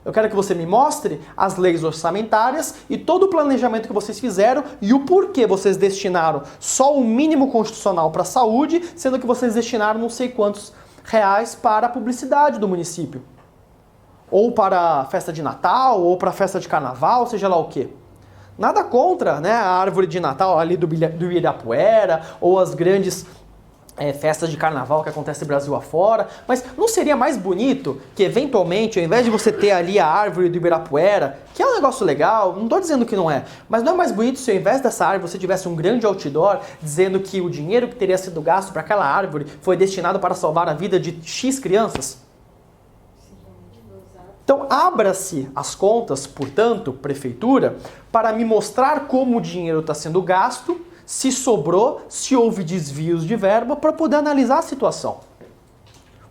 Eu quero que você me mostre as leis orçamentárias e todo o planejamento que vocês fizeram e o porquê vocês destinaram só o mínimo constitucional para a saúde, sendo que vocês destinaram não sei quantos reais para a publicidade do município. Ou para a festa de Natal, ou para a festa de Carnaval, seja lá o quê. Nada contra, né, a árvore de Natal ali do Ibirapuera, ou as grandes festas de carnaval que acontecem no Brasil afora, mas não seria mais bonito que, eventualmente, ao invés de você ter ali a árvore do Ibirapuera, que é um negócio legal, não estou dizendo que não é, mas não é mais bonito se ao invés dessa árvore você tivesse um grande outdoor dizendo que o dinheiro que teria sido gasto para aquela árvore foi destinado para salvar a vida de X crianças? Então, abra-se as contas, portanto, prefeitura, para me mostrar como o dinheiro está sendo gasto, se sobrou, se houve desvios de verba, para poder analisar a situação.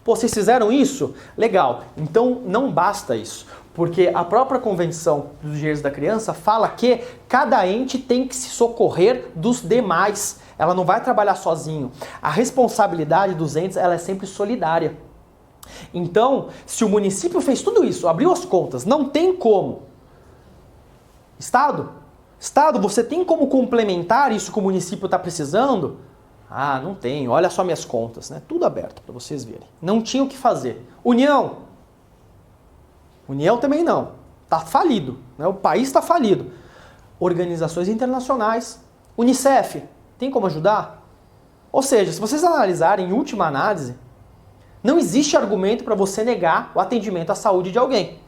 Pô, vocês fizeram isso? Legal. Então, não basta isso. Porque a própria Convenção dos Direitos da Criança fala que cada ente tem que se socorrer dos demais. Ela não vai trabalhar sozinho. A responsabilidade dos entes, ela é sempre solidária. Então, se o município fez tudo isso, abriu as contas, não tem como. Estado, você tem como complementar isso que o município está precisando? Ah, não tem, olha só minhas contas, né? Tudo aberto para vocês verem. Não tinha o que fazer. União também não. Está falido, né? O país está falido. Organizações internacionais, Unicef, tem como ajudar? Ou seja, se vocês analisarem em última análise, não existe argumento para você negar o atendimento à saúde de alguém.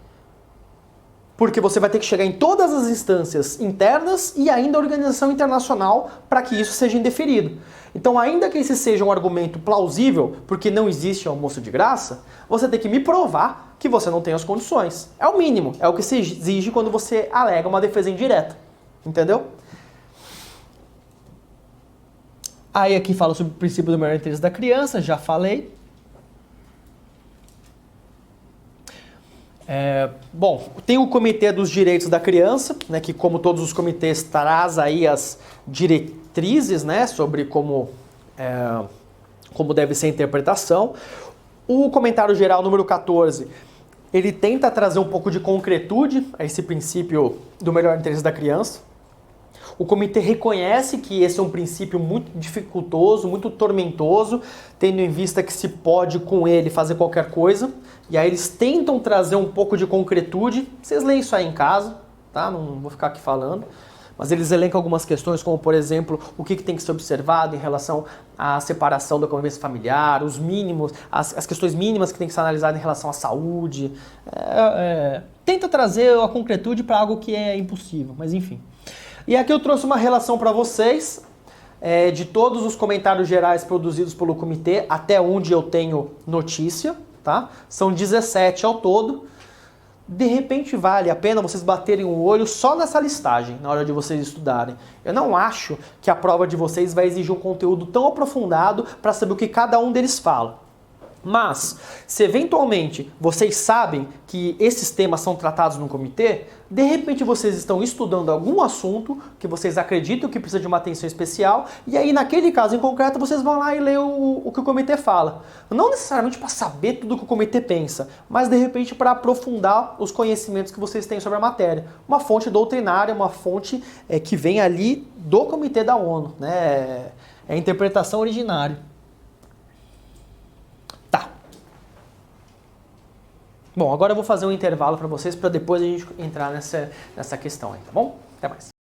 Porque você vai ter que chegar em todas as instâncias internas e ainda a organização internacional para que isso seja indeferido. Então, ainda que esse seja um argumento plausível, porque não existe almoço de graça, você tem que me provar que você não tem as condições. É o mínimo, é o que se exige quando você alega uma defesa indireta. Entendeu? Aí aqui fala sobre o princípio do melhor interesse da criança, já falei. Bom, tem o Comitê dos Direitos da Criança, né, que como todos os comitês traz aí as diretrizes, né, sobre como deve ser a interpretação. O comentário geral número 14, ele tenta trazer um pouco de concretude a esse princípio do melhor interesse da criança. O comitê reconhece que esse é um princípio muito dificultoso, muito tormentoso, tendo em vista que se pode com ele fazer qualquer coisa. E aí eles tentam trazer um pouco de concretude. Vocês leem isso aí em casa, tá? Não vou ficar aqui falando. Mas eles elencam algumas questões, como por exemplo, o que tem que ser observado em relação à separação da convivência familiar, os mínimos, as questões mínimas que tem que ser analisadas em relação à saúde. Tenta trazer a concretude para algo que é impossível, mas enfim. E aqui eu trouxe uma relação para vocês de todos os comentários gerais produzidos pelo comitê, até onde eu tenho notícia, tá? São 17 ao todo. De repente vale a pena vocês baterem o olho só nessa listagem na hora de vocês estudarem. Eu não acho que a prova de vocês vai exigir um conteúdo tão aprofundado para saber o que cada um deles fala. Mas, se eventualmente vocês sabem que esses temas são tratados no comitê, de repente vocês estão estudando algum assunto que vocês acreditam que precisa de uma atenção especial, e aí naquele caso em concreto vocês vão lá e ler o que o comitê fala. Não necessariamente para saber tudo o que o comitê pensa, mas de repente para aprofundar os conhecimentos que vocês têm sobre a matéria. Uma fonte doutrinária, uma fonte que vem ali do comitê da ONU, né? É a interpretação originária. Bom, agora eu vou fazer um intervalo para vocês, para depois a gente entrar nessa questão aí, tá bom? Até mais.